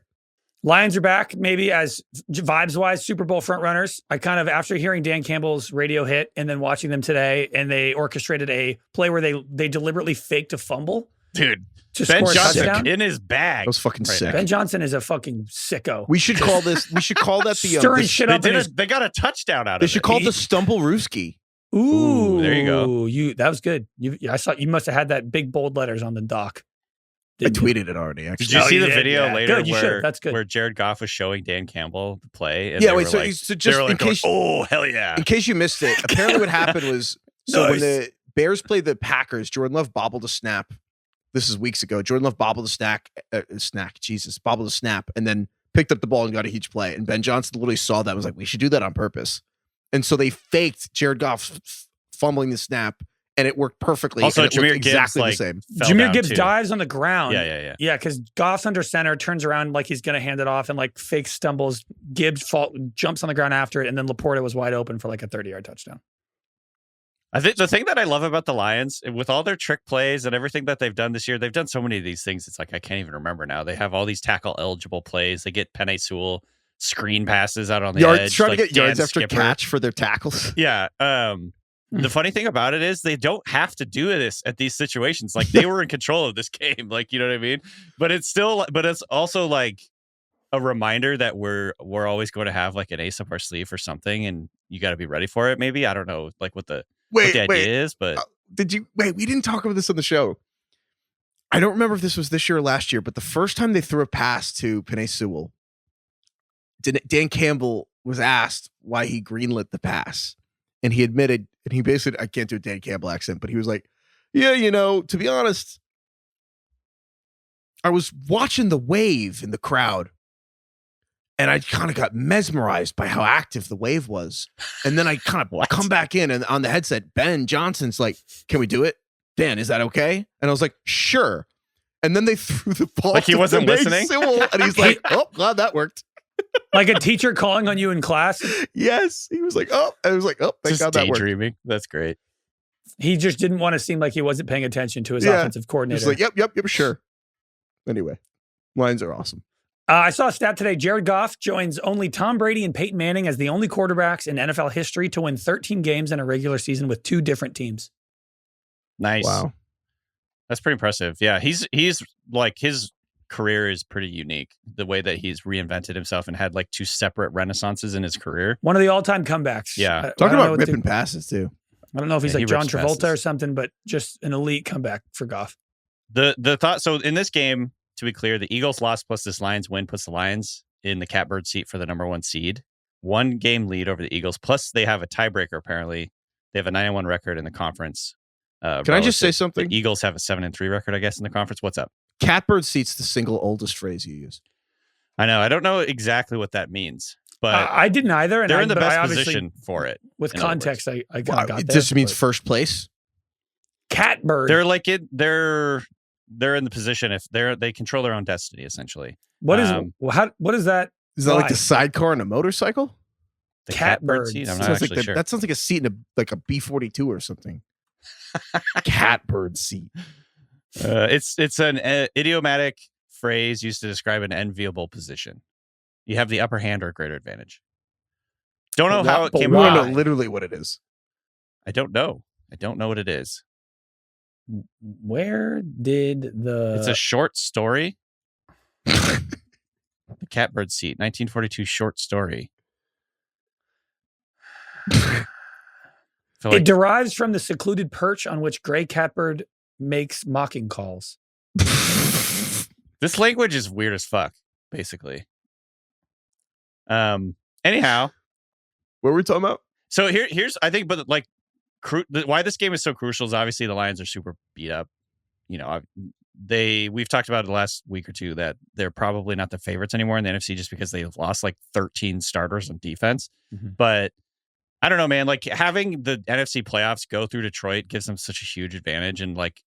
Lions are back, maybe as vibes-wise Super Bowl front runners. I kind of, after hearing Dan Campbell's radio hit and then watching them today, and they orchestrated a play where they deliberately faked a fumble. Dude. To Ben score Johnson a touchdown. in his bag. That was fucking sick. Ben Johnson is a fucking sicko. We should call that the stirring shit up. They got a touchdown out of it. They should call it the Stumblerooski. Ooh, there you go. That was good. I saw you must have had that big bold letters on the doc. I tweeted it already. Actually, did you see the video later where Jared Goff was showing Dan Campbell the play? And so just in case, oh hell yeah! In case you missed it, apparently what happened was when the Bears played the Packers, Jordan Love bobbled a snap. This is weeks ago. Jordan Love bobbled bobbled a snap, and then picked up the ball and got a huge play. And Ben Johnson literally saw that and was like, we should do that on purpose. And so they faked Jared Goff fumbling the snap, and it worked perfectly. Also, Jameer Gibbs the same. Jameer Gibbs dives on the ground. Yeah. Yeah, because Goff's under center, turns around like he's going to hand it off, and like fake stumbles. Gibbs jumps on the ground after it, and then Laporta was wide open for like a 30-yard touchdown. I think the thing that I love about the Lions, with all their trick plays and everything that they've done this year, they've done so many of these things. It's like, I can't even remember now. They have all these tackle eligible plays. They get Penix screen passes out on the edge. Trying to get yards after catch for their tackles. Yeah. The funny thing about it is they don't have to do this at these situations. Like they were in control of this game. Like, you know what I mean? But it's also like a reminder that we're always going to have like an ace up our sleeve or something. And you got to be ready for it. Maybe. I don't know like what the idea is, but we didn't talk about this on the show. I don't remember if this was this year or last year, but the first time they threw a pass to Penix Jr, Dan Campbell was asked why he greenlit the pass. And he admitted, and he basically, I can't do a Dan Campbell accent, but he was like, yeah, to be honest, I was watching the wave in the crowd. And I kind of got mesmerized by how active the wave was. And then I kind of come back in and on the headset, Ben Johnson's like, can we do it? Dan, is that okay? And I was like, sure. And then they threw the ball. Like he wasn't listening? And he's like, oh, glad that worked. Like a teacher calling on you in class? Yes. He was like, oh. I was like, oh, thank God that worked. Daydreaming. That's great. He just didn't want to seem like he wasn't paying attention to his offensive coordinator. He's like, yep, sure. Anyway, Lions are awesome. I saw a stat today. Jared Goff joins only Tom Brady and Peyton Manning as the only quarterbacks in NFL history to win 13 games in a regular season with 2 different teams. Nice. Wow. That's pretty impressive. Yeah, he's like his career is pretty unique. The way that he's reinvented himself and had like 2 separate renaissances in his career. One of the all-time comebacks. Yeah. Talking about ripping passes too. I don't know if he's Yeah, like he John rips Travolta passes. or something, but just an elite comeback for Goff. The thought, so in this game, to be clear, the Eagles loss plus this Lions win puts the Lions in the catbird seat for the number 1 seed. 1 game lead over the Eagles. Plus they have a tiebreaker apparently. They have a 9-1 record in the conference. Can I just say something? The Eagles have a 7-3 record, I guess, in the conference. What's up? Catbird seat's the single oldest phrase you use. I know. I don't know exactly what that means, but I didn't either. And they're in the but I best obviously, position for it. With in other context, I Wow, got it there, just means but first place. catbird. They're like it. They're in the position if they control their own destiny essentially. What is what is that? Is that like Why? the sidecar on a motorcycle? The Catbird seat. I'm not Sounds like actually sure. that sounds like a seat in a B-42 or something. Catbird seat. It's an idiomatic phrase used to describe an enviable position. You have the upper hand or greater advantage. Don't know how it but came We why? don't about. know literally what it is. I don't know. I don't know what it is. Where did the? It's a short story. The Catbird Seat, 1942 short story. It derives from the secluded perch on which gray catbird makes mocking calls. This language is weird as fuck, basically. Anyhow, What were we talking about? so here's I think, but like, why this game is so crucial is obviously the Lions are super beat up. You know, we've talked about it the last week or two that they're probably not the favorites anymore in the NFC just because they've lost like 13 starters on defense. Mm-hmm. But I don't know, man. Like having the NFC playoffs go through Detroit gives them such a huge advantage, and like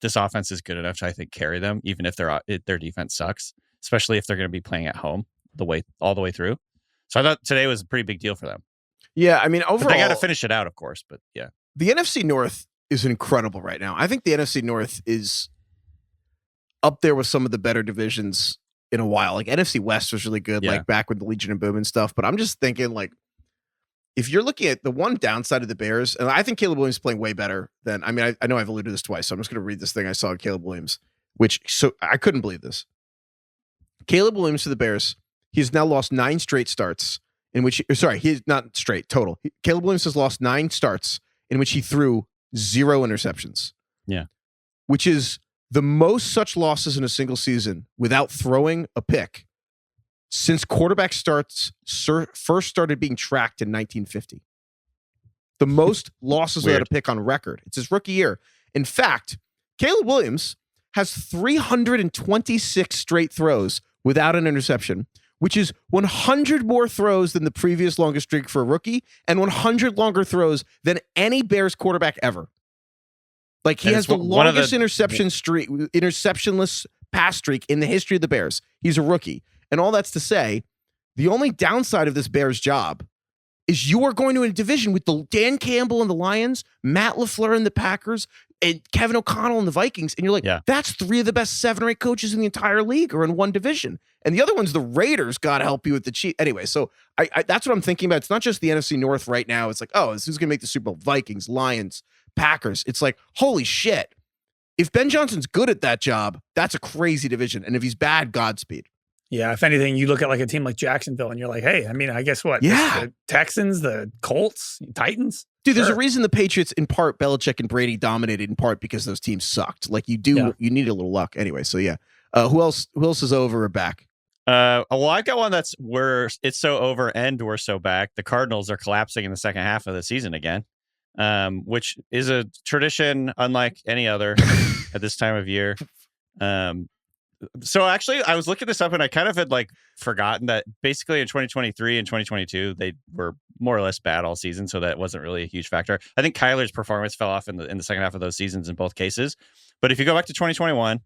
this offense is good enough to I think carry them, even if their defense sucks, especially if they're going to be playing at home all the way through. So I thought today was a pretty big deal for them. Yeah, I mean, overall, But they got to finish it out, of course. But yeah, the NFC North is incredible right now. I think the NFC North is up there with some of the better divisions in a while. Like NFC West was really good, Yeah. like back with the Legion of Boom and stuff. But I'm just thinking, like, if you're looking at the one downside of the Bears, and I think Caleb Williams is playing way better than, I mean, I know I've alluded to this twice, so I'm just going to read this thing I saw of Caleb Williams, so I couldn't believe this. Caleb Williams to the Bears, he's now lost 9 straight starts in which, he's not straight, total. Caleb Williams has lost 9 starts in which he threw 0 interceptions. Yeah. Which is the most such losses in a single season without throwing a pick since quarterback starts first started being tracked in 1950. The most losses without a pick on record. It's his rookie year. In fact, Caleb Williams has 326 straight throws without an interception, which is 100 more throws than the previous longest streak for a rookie and 100 longer throws than any Bears quarterback ever. Like he has the longest interceptionless pass streak in the history of the Bears. He's a rookie. And all that's to say, the only downside of this Bears job is you are going to a division with the Dan Campbell and the Lions, Matt LaFleur and the Packers, and Kevin O'Connell and the Vikings. And you're like, that's 3 of the best 7 or 8 coaches in the entire league are in one division. And the other one's the Raiders, God help you with the Chiefs. Anyway, so I that's what I'm thinking about. It's not just the NFC North right now. It's like, oh, who's going to make the Super Bowl? Vikings, Lions, Packers. It's like, holy shit. If Ben Johnson's good at that job, that's a crazy division. And if he's bad, Godspeed. Yeah, if anything, you look at like a team like Jacksonville and you're like, hey, I mean, I guess what? Yeah. The Texans, the Colts, Titans. Dude, there's a reason the Patriots, in part, Belichick and Brady dominated, in part because those teams sucked. Like you need a little luck. Anyway, so yeah. Who else is over or back? Well, I've got one that's where it's so over and we're so back. The Cardinals are collapsing in the second half of the season again, which is a tradition unlike any other at this time of year. So actually, I was looking this up and I kind of had like forgotten that basically in 2023 and 2022 they were more or less bad all season, so that wasn't really a huge factor. I think Kyler's performance fell off in the second half of those seasons in both cases. But if you go back to 2021,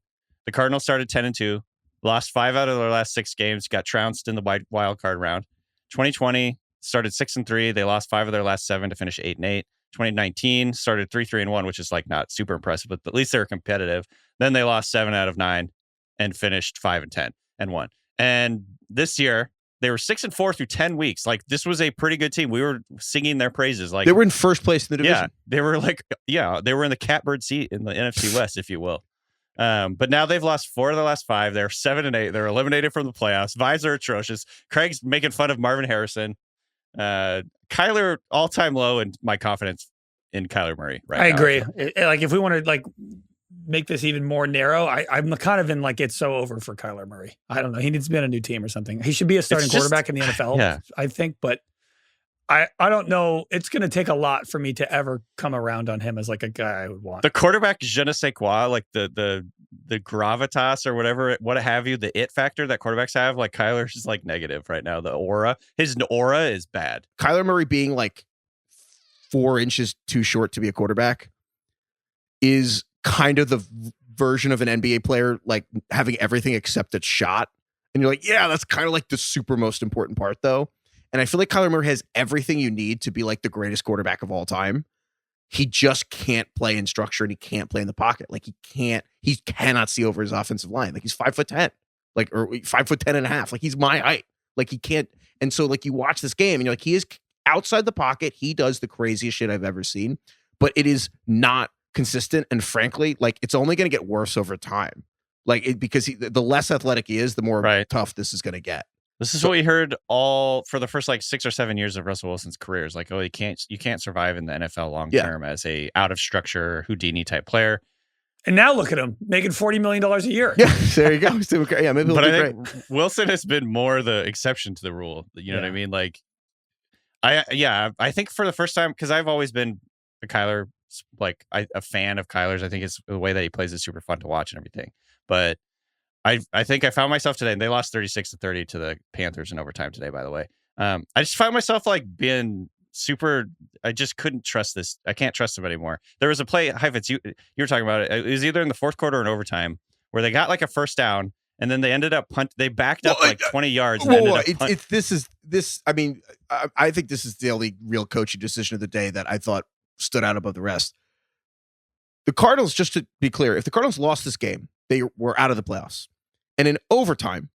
the Cardinals started 10-2, lost 5 out of their last 6 games, got trounced in the wild card round. 2020 started 6-3, they lost 5 of their last 7 to finish 8-8. 2019 started 3-3-1, which is like not super impressive, but at least they were competitive. Then they lost 7 out of 9. And finished 5-10 and won. And this year they were 6-4 through 10 weeks. Like this was a pretty good team. We were singing their praises. Like they were in first place in the division. Yeah, they were in the catbird seat in the NFC West, if you will. But now they've lost 4 of the last 5. They're 7-8. They're eliminated from the playoffs. Vibes are atrocious. Craig's making fun of Marvin Harrison. Kyler all-time low in my confidence in Kyler Murray right I now. agree. Like if we want to like make this even more narrow, I'm kind of in like it's so over for Kyler Murray. I don't know. He needs to be on a new team or something. He should be a starting quarterback in the NFL, I think, but I don't know. It's going to take a lot for me to ever come around on him as like a guy I would want. The quarterback je ne sais quoi, like the gravitas or whatever, what have you, the it factor that quarterbacks have, like Kyler's is like negative right now. The aura, his aura is bad. Kyler Murray being like 4 inches too short to be a quarterback is kind of the version of an NBA player like having everything except a shot. And you're like, yeah, that's kind of like the super most important part though. And I feel like Kyler Murray has everything you need to be like the greatest quarterback of all time. He just can't play in structure and he can't play in the pocket. Like he cannot see over his offensive line. Like he's 5'10", like, or 5'10 and a half. Like he's my height. Like he can't. And so like you watch this game and you're like, he is outside the pocket. He does the craziest shit I've ever seen, but it is not consistent. And frankly, like it's only going to get worse over time. Like because the less athletic he is, the more tough this is going to get. This is what we heard all for the first like 6 or 7 years of Russell Wilson's career. Is like, oh, you can't survive in the NFL long term as a out of structure Houdini type player. And now look at him making $40 million a year. Yeah, there you go. Yeah, maybe he'll do great. Wilson has been more the exception to the rule. You know what I mean? Like, I think for the first time, because I've always been a Kyler, like a fan of Kyler's. I think it's the way that he plays is super fun to watch and everything. But I think I found myself today, and they lost 36-30 to the Panthers in overtime today, by the way. I just found myself like being super, I just couldn't trust this. I can't trust him anymore. There was a play, Heifetz, you were talking about it. It was either in the fourth quarter or in overtime where they got like a first down and then they ended up they backed up like 20 yards. And I think this is the only real coaching decision of the day that I thought stood out above the rest. The Cardinals, just to be clear, if the Cardinals lost this game, they were out of the playoffs. And in overtime,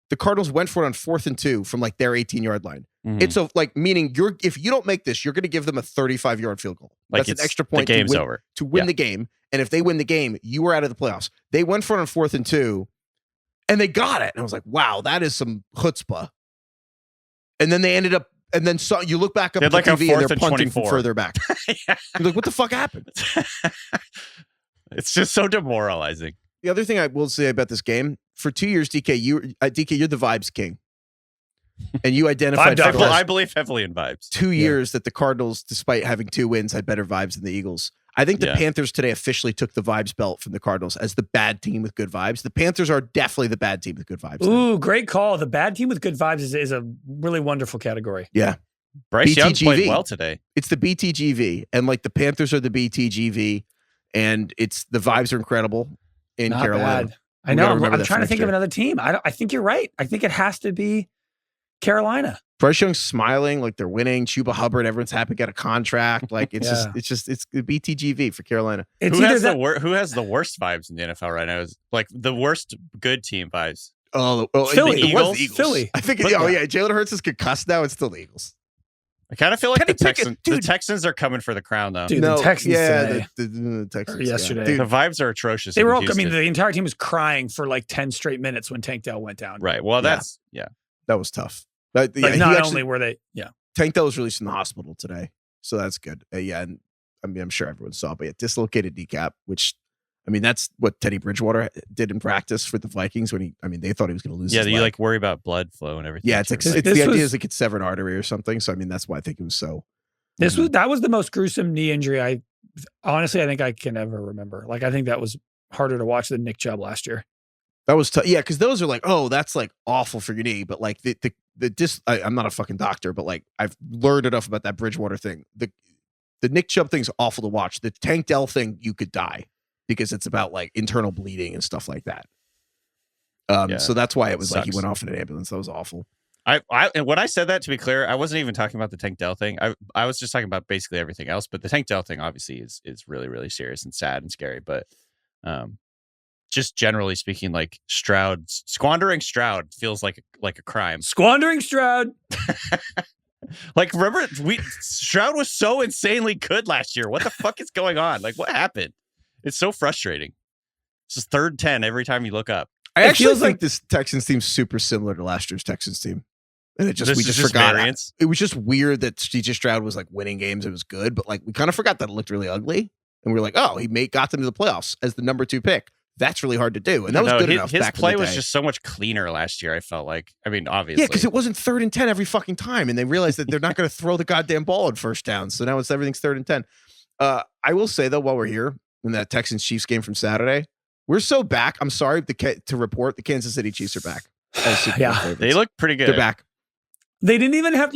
the Cardinals went for it on 4th and 2 from like their 18-yard line. Mm-hmm. It's like meaning if you don't make this, you're going to give them a 35-yard field goal. Like that's an extra point. The game's over to win the game. And if they win the game, you were out of the playoffs. They went for it on 4th and 2, and they got it. And I was like, wow, that is some chutzpah. And then they ended up. And then you look back up at the TV and they're punting from further back. You're like, what the fuck happened? It's just so demoralizing. The other thing I will say about this game, for 2 years, DK, you're the vibes king. And you identified I believe heavily in vibes. 2 years that the Cardinals, despite having 2 wins, had better vibes than the Eagles. I think the Panthers today officially took the vibes belt from the Cardinals as the bad team with good vibes. The Panthers are definitely the bad team with good vibes. Ooh, great call. The bad team with good vibes is a really wonderful category. Yeah. Bryce Young played well today. It's the BTGV. And like the Panthers are the BTGV. And it's the vibes are incredible in Not Carolina. Bad. I know. I'm trying to think of another team. I think you're right. I think it has to be Carolina. Bryce Young's smiling like they're winning. Chuba Hubbard, everyone's happy got a it's the BTGV for Carolina. Who has the worst vibes in the NFL right now? Is like the worst good team vibes. Philly. The Eagles. Philly. I think. Jalen Hurts is concussed now. It's still the Eagles. I kind of feel like the Texans are coming for the crown, though. Dude, the Texans today. The Texans yesterday. Dude, the vibes are atrocious. They were all, the entire team was crying for like 10 straight minutes when Tank Dell went down. Right. Well, that was tough. But not only were they, Tank Dell was released from the hospital today. So that's good. And I'm sure everyone saw, but dislocated kneecap, which, that's what Teddy Bridgewater did in practice for the Vikings when they thought he was going to lose his leg. You like worry about blood flow and everything. Yeah, it's the idea is like it's severed artery or something. So, that's why I think it was so. That was the most gruesome knee injury I think I can ever remember. Like, I think that was harder to watch than Nick Chubb last year. That was tough. Yeah, because those are like, oh, that's like awful for your knee. But like I'm not a fucking doctor, but like I've learned enough about that Bridgewater thing. The Nick Chubb thing's awful to watch. The Tank Dell thing, you could die because it's about like internal bleeding and stuff like that. So that's why it was like he went off in an ambulance. That was awful. And when I said that, to be clear, I wasn't even talking about the Tank Dell thing. I was just talking about basically everything else. But the Tank Dell thing obviously is really, really serious and sad and scary. But just generally speaking, like squandering Stroud feels like a crime. Squandering Stroud. Like, remember, Stroud was so insanely good last year. What the fuck is going on? Like, what happened? It's so frustrating. It's just 3rd 10 every time you look up. I actually think this Texans team's super similar to last year's Texans team. And we just forgot. Variance. It was just weird that CJ Stroud was like winning games. It was good, but like we kind of forgot that it looked really ugly. And we were like, oh, got them to the playoffs as the number 2 pick. That's really hard to do. And that was good enough. His play was just so much cleaner last year, I felt like. I mean, obviously. Yeah, because it wasn't 3rd and 10 every fucking time. And they realized that they're not going to throw the goddamn ball on first down. So now everything's 3rd and 10. I will say, though, while we're here, in that Texans-Chiefs game from Saturday, we're so back. I'm sorry to report the Kansas City Chiefs are back. They look pretty good. They're back. They didn't even have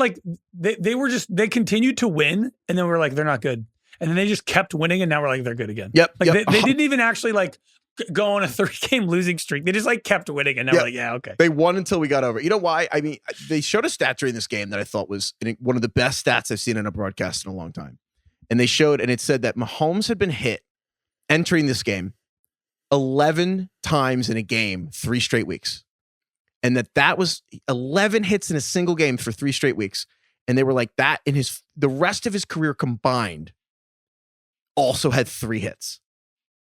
they continued to win, and then we're like, they're not good. And then they just kept winning, and now we're like, they're good again. Yep. They didn't even actually like go on a 3-game losing streak. They just like kept winning, and now we're like, yeah, okay. They won until we got over. You know why? I mean, they showed a stat during this game that I thought was one of the best stats I've seen in a broadcast in a long time. And they showed, and it said that Mahomes had been hit entering this game 11 times in a game, 3 straight weeks. And that was 11 hits in a single game for 3 straight weeks. And they were like that in the rest of his career combined also had 3 hits.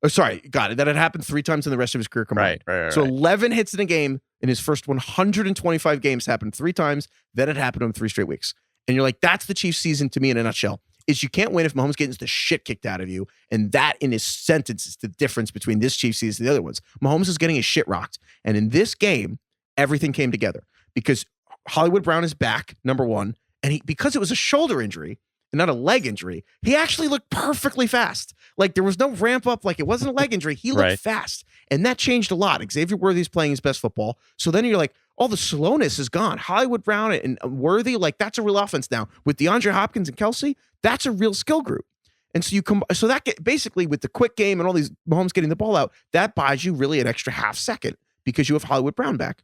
Oh, sorry, got it. That had happened 3 times in the rest of his career combined. Right. So 11 hits in a game in his first 125 games happened 3 times. Then it happened to him 3 straight weeks. And you're like, that's the Chiefs season to me in a nutshell. Is you can't win if Mahomes gets the shit kicked out of you. And that in his sentence is the difference between this Chiefs season and the other ones. Mahomes is getting his shit rocked. And in this game, everything came together because Hollywood Brown is back, number 1. And because it was a shoulder injury and not a leg injury, he actually looked perfectly fast. Like there was no ramp up. Like it wasn't a leg injury. He looked fast. And that changed a lot. Xavier Worthy's playing his best football. So then you're like, all the slowness is gone. Hollywood Brown and Worthy, like that's a real offense now. With DeAndre Hopkins and Kelsey, that's a real skill group. And so basically with the quick game and all these Mahomes getting the ball out, that buys you really an extra half second because you have Hollywood Brown back.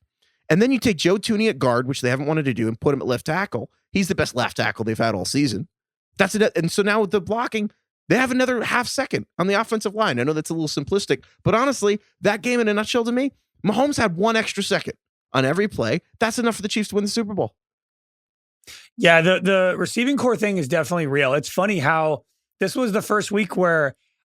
And then you take Joe Tooney at guard, which they haven't wanted to do, and put him at left tackle. He's the best left tackle they've had all season. That's it. And so now with the blocking, they have another half second on the offensive line. I know that's a little simplistic, but honestly, that game in a nutshell to me, Mahomes had 1 extra second on every play. That's enough for the Chiefs to win the Super Bowl. Yeah, the receiving core thing is definitely real. It's funny how this was the first week where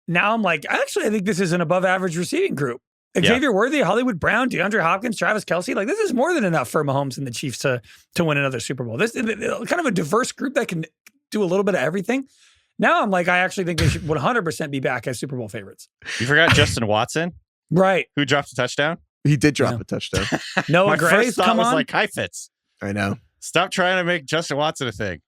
now I'm like, actually, I think this is an above average receiving group. Xavier Worthy, Hollywood Brown, DeAndre Hopkins, Travis Kelsey, like this is more than enough for Mahomes and the Chiefs to win another Super Bowl. This is kind of a diverse group that can do a little bit of everything. Now I'm like, I actually think they should 100% be back as Super Bowl favorites. You forgot Justin Watson? Right. Who dropped a touchdown? He did drop a touchdown. Noah My Gray, first thought come was on. like Heifetz. I know. Stop trying to make Justin Watson a thing.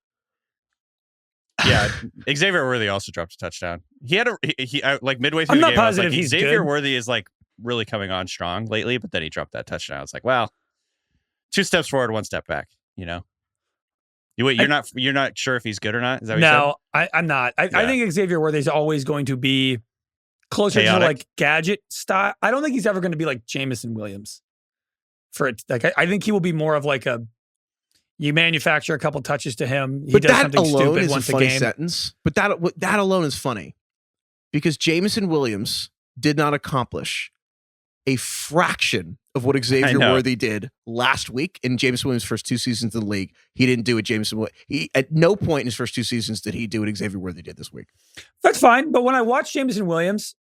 Yeah, Xavier Worthy also dropped a touchdown. He had he like midway through I'm the not game. positive I was like, he's Xavier good. Worthy is like really coming on strong lately, but then he dropped that touchdown. I was like, well, 2 steps forward, 1 step back. You know. You're not sure if he's good or not. Is that what you said? I'm not. I think Xavier Worthy is always going to be closer to like gadget style. I don't think he's ever going to be like Jameson Williams. I think he will be more of like you manufacture a couple touches to him. He does something stupid once a game. Sentence. But that alone is funny because Jameson Williams did not accomplish a fraction of what Xavier Worthy did last week in Jameson Williams' first 2 seasons in the league. He didn't do what at no point in his first 2 seasons did he do what Xavier Worthy did this week. That's fine. But when I watch Jameson Williams,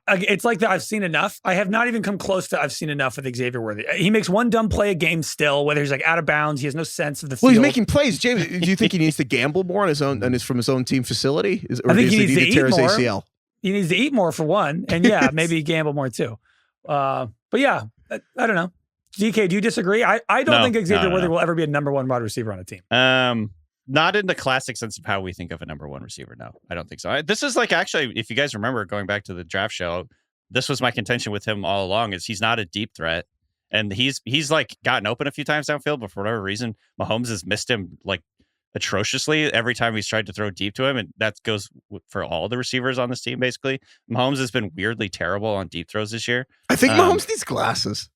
it's like that I've seen enough. I have not even come close to I've seen enough with Xavier Worthy. He makes 1 dumb play a game still, whether he's like out of bounds. He has no sense of the field. Well, he's making plays. James, do you think he needs to gamble more on his own and is from his own team facility? I think he needs to tear his eat more. ACL? He needs to eat more for one. And yeah, maybe gamble more too. But yeah, I don't know. DK, do you disagree? I don't think Xavier Worthy will ever be a number 1 wide receiver on a team. Not in the classic sense of how we think of a number 1 receiver. No, I don't think so. This is like actually, if you guys remember going back to the draft show, this was my contention with him all along is he's not a deep threat. And he's like gotten open a few times downfield, but for whatever reason, Mahomes has missed him like atrociously every time he's tried to throw deep to him. And that goes for all the receivers on this team, basically. Mahomes has been weirdly terrible on deep throws this year. I think Mahomes needs glasses.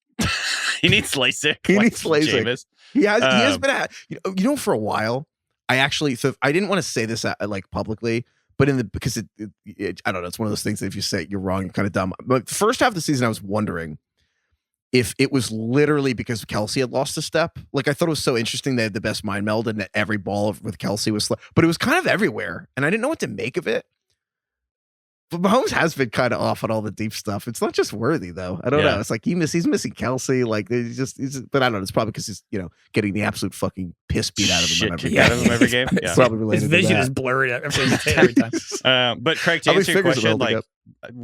He needs LASIK. He needs LASIK. Jameis. He has been for a while. I didn't want to say this like publicly, but because I don't know, it's one of those things that if you say it, you're wrong, you're kind of dumb. But the first half of the season, I was wondering if it was literally because Kelsey had lost a step. Like I thought it was so interesting they had the best mind meld and that every ball with Kelsey was slow, but it was kind of everywhere, and I didn't know what to make of it. But Mahomes has been kind of off on all the deep stuff. It's not just Worthy though. I don't know. It's like he's missing Kelsey. Like but I don't know. It's probably because he's getting the absolute fucking piss beat out of him. Out of him every game. Yeah. Probably related. His vision to that. is blurry every time. But Craig, to answer your question, like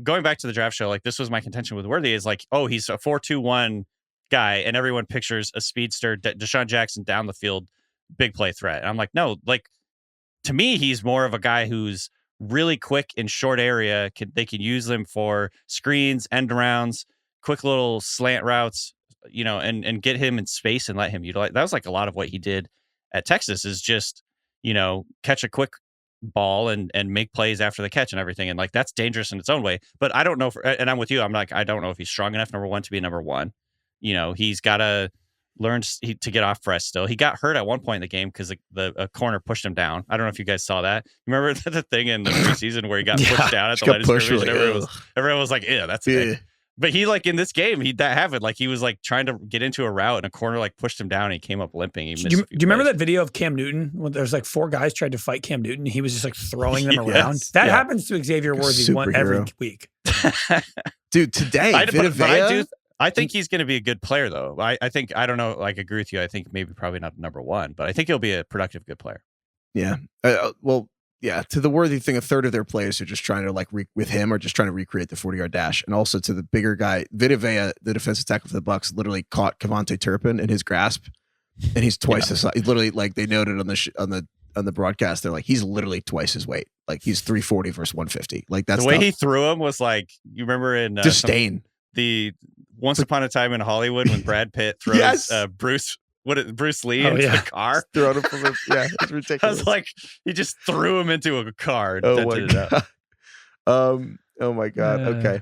going back to the draft show, like this was my contention with Worthy is like, oh, he's a 4-2-1 guy, and everyone pictures a speedster, Deshaun Jackson down the field, big play threat. And I'm like, no, like to me, he's more of a guy who's really quick in short area. They can use them for screens, end rounds, quick little slant routes, and get him in space and let him utilize. That was like a lot of what he did at Texas is just, catch a quick ball and make plays after the catch and everything. And like, that's dangerous in its own way. But I don't know. And I'm with you. I'm like, I don't know if he's strong enough, number one, to be number one. He's got to learn to get off press still. He got hurt at one point in the game because a corner pushed him down. I don't know if you guys saw that. Remember the thing in the preseason where he got pushed down at the line of scrimmage? Everyone was like, yeah, that's the thing. But he like in this game, that happened. Like he was like trying to get into a route and a corner like pushed him down and he came up limping. Do you remember that video of Cam Newton when there's like 4 guys tried to fight Cam Newton? He was just like throwing them around. That happens to Xavier Worthy every week. Dude, today, I think he's going to be a good player, though. I think, I don't know, like, agree with you. I think maybe probably not number one, but I think he'll be a productive, good player. Yeah. To the Worthy thing, a third of their players are just trying to, with him, or just trying to recreate the 40-yard dash. And also to the bigger guy, Vita Vea, the defensive tackle for the Bucs, literally caught Kevontae Turpin in his grasp, and he's twice his size. He's literally, like, they noted on the broadcast, they're like, he's literally twice his weight. Like, he's 340 versus 150. Like, that's the way he threw him was like, you remember in disdain. Once Upon a Time in Hollywood when Brad Pitt throws Bruce Lee into the car. Throwing him from it's ridiculous. I was like, he just threw him into a car and dented it up. Oh my God. Okay.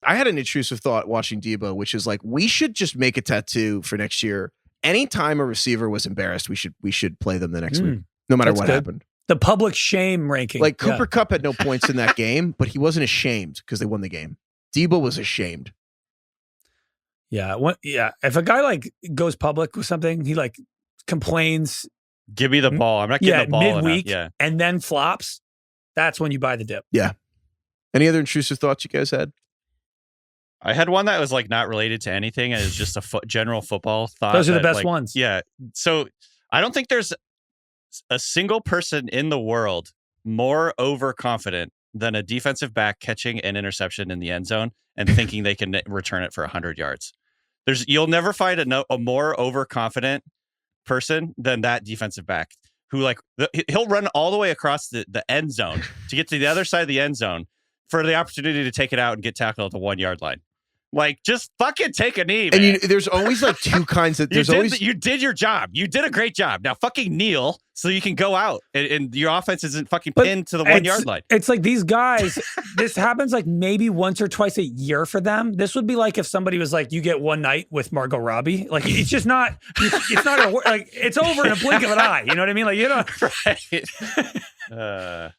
I had an intrusive thought watching Debo, which is like, we should just make a tattoo for next year. Anytime a receiver was embarrassed, we should play them the next week, no matter what happened. The public shame ranking. Like Cooper Kupp had no points in that game, but he wasn't ashamed because they won the game. Debo was ashamed. Yeah. If a guy like goes public with something, he like complains. Give me the ball. I'm not getting the ball midweek, and then flops. That's when you buy the dip. Yeah. Any other intrusive thoughts you guys had? I had one that was like not related to anything, and it's just a general football thought. Those are the best ones. Yeah. So I don't think there's a single person in the world more overconfident than a defensive back catching an interception in the end zone and thinking they can return it for 100 yards. You'll never find a more overconfident person than that defensive back who he'll run all the way across the end zone to get to the other side of the end zone for the opportunity to take it out and get tackled at the 1 yard line. Like, just fucking take a knee, man. And there's always like two kinds of. You did your job. You did a great job. Now fucking kneel so you can go out and your offense isn't fucking pinned to the 1 yard line. It's like these guys. This happens like maybe once or twice a year for them. This would be like if somebody was like, "You get one night with Margot Robbie." Like it's just not. It's not like it's over in a blink of an eye. You know what I mean? Like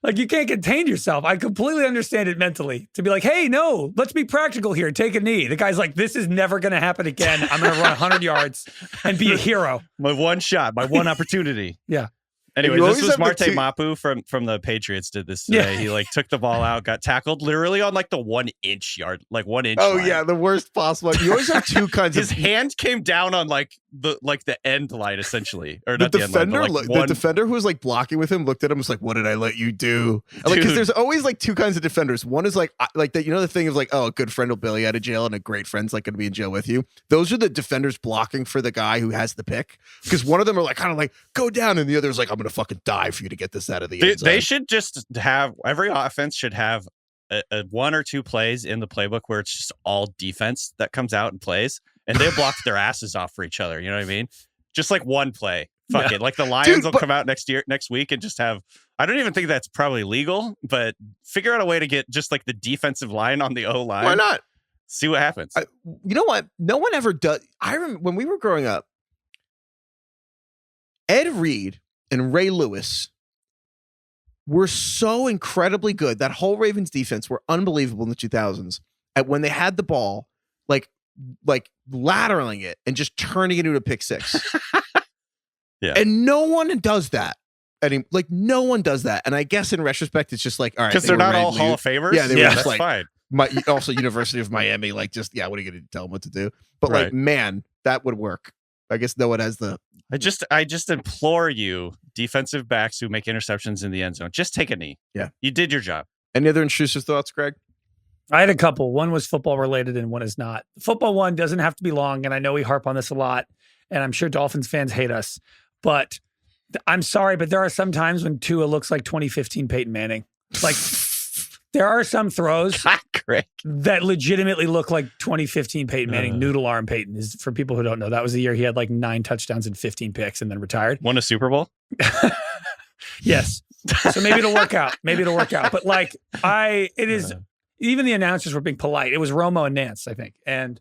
like you can't contain yourself. I completely understand it mentally to be like, hey, no, let's be practical here. Take a knee. The guy's like, this is never going to happen again. I'm going to run 100 yards and be a hero. My one shot, my one opportunity. Yeah. Anyway, this was Marte Mapu from the Patriots did this today. Yeah. He took the ball out, got tackled literally on the 1 inch yard, 1 inch. Oh line. Yeah, the worst possible. You always have two kinds His hand came down on the end line essentially, or the not defender. The end line, the defender who was blocking with him looked at him and was like, "What did I let you do?" Because there's always two kinds of defenders. One is that the thing of oh, a good friend will bail you out of jail and a great friend's going to be in jail with you. Those are the defenders blocking for the guy who has the pick, because one of them are go down and the other is I'm going to fucking die for you to get this out of the end zone. They should just have every offense should have a 1 or 2 plays in the playbook where it's just all defense that comes out and plays, and they block their asses off for each other. You know what I mean? Just one play. Fuck it. The Lions will come out next week and just have. I don't even think that's probably legal, but figure out a way to get just the defensive line on the O line. Why not? See what happens. You know what? No one ever does. I remember when we were growing up, Ed Reed and Ray Lewis were so incredibly good. That whole Ravens defense were unbelievable in the 2000s at when they had the ball, like lateraling it and just turning it into a pick six. Yeah. And no one does that like no one does that. And I guess in retrospect, it's just like, all right, because they're not all Hall of Famers. Yeah, they were just that's like, fine. Also University of Miami, like just, what are you going to tell them what to do? But Right. like, man, that would work. I guess no one has the. I just implore you, defensive backs who make interceptions in the end zone, just take a knee. Yeah. You did your job. Any other intrusive thoughts, Greg? I had a couple. One was football related and one is not. The football one doesn't have to be long, and I know we harp on this a lot, and I'm sure Dolphins fans hate us, but I'm sorry, but there are some times when Tua looks like 2015 Peyton Manning. Like, there are some throws that legitimately look like 2015 Peyton Manning. Noodle arm Peyton is, for people who don't know, that was the year he had like 9 touchdowns and 15 picks and then retired. Won a Super Bowl? Yes. So maybe it'll work out. But like, even the announcers were being polite. It was Romo and Nance, I think. And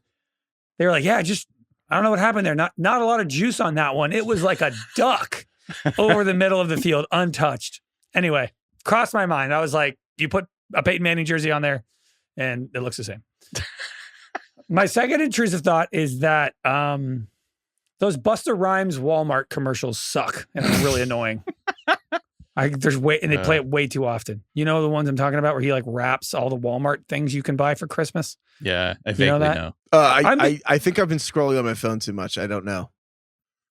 they were like, I don't know what happened there. Not a lot of juice on that one. It was like a duck over the middle of the field, untouched. Anyway, crossed my mind. I was like, you put a Peyton Manning jersey on there and it looks the same. My second intrusive thought is that those Busta Rhymes Walmart commercials suck and it's really annoying. They play it way too often. You know the ones I'm talking about where he like raps all the Walmart things you can buy for Christmas? Yeah, I vaguely know. I think I've been scrolling on my phone too much. I don't know.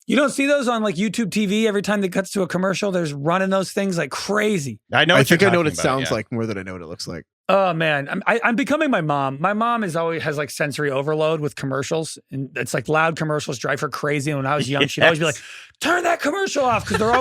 You don't see those on like YouTube TV every time that cuts to a commercial? There's running those things like crazy. I know. I think I know what it sounds like more than I know what it looks like. Oh man, I'm becoming my mom. My mom has like sensory overload with commercials, and it's like loud commercials drive her crazy. And when I was young, she'd always be like, "Turn that commercial off," because they're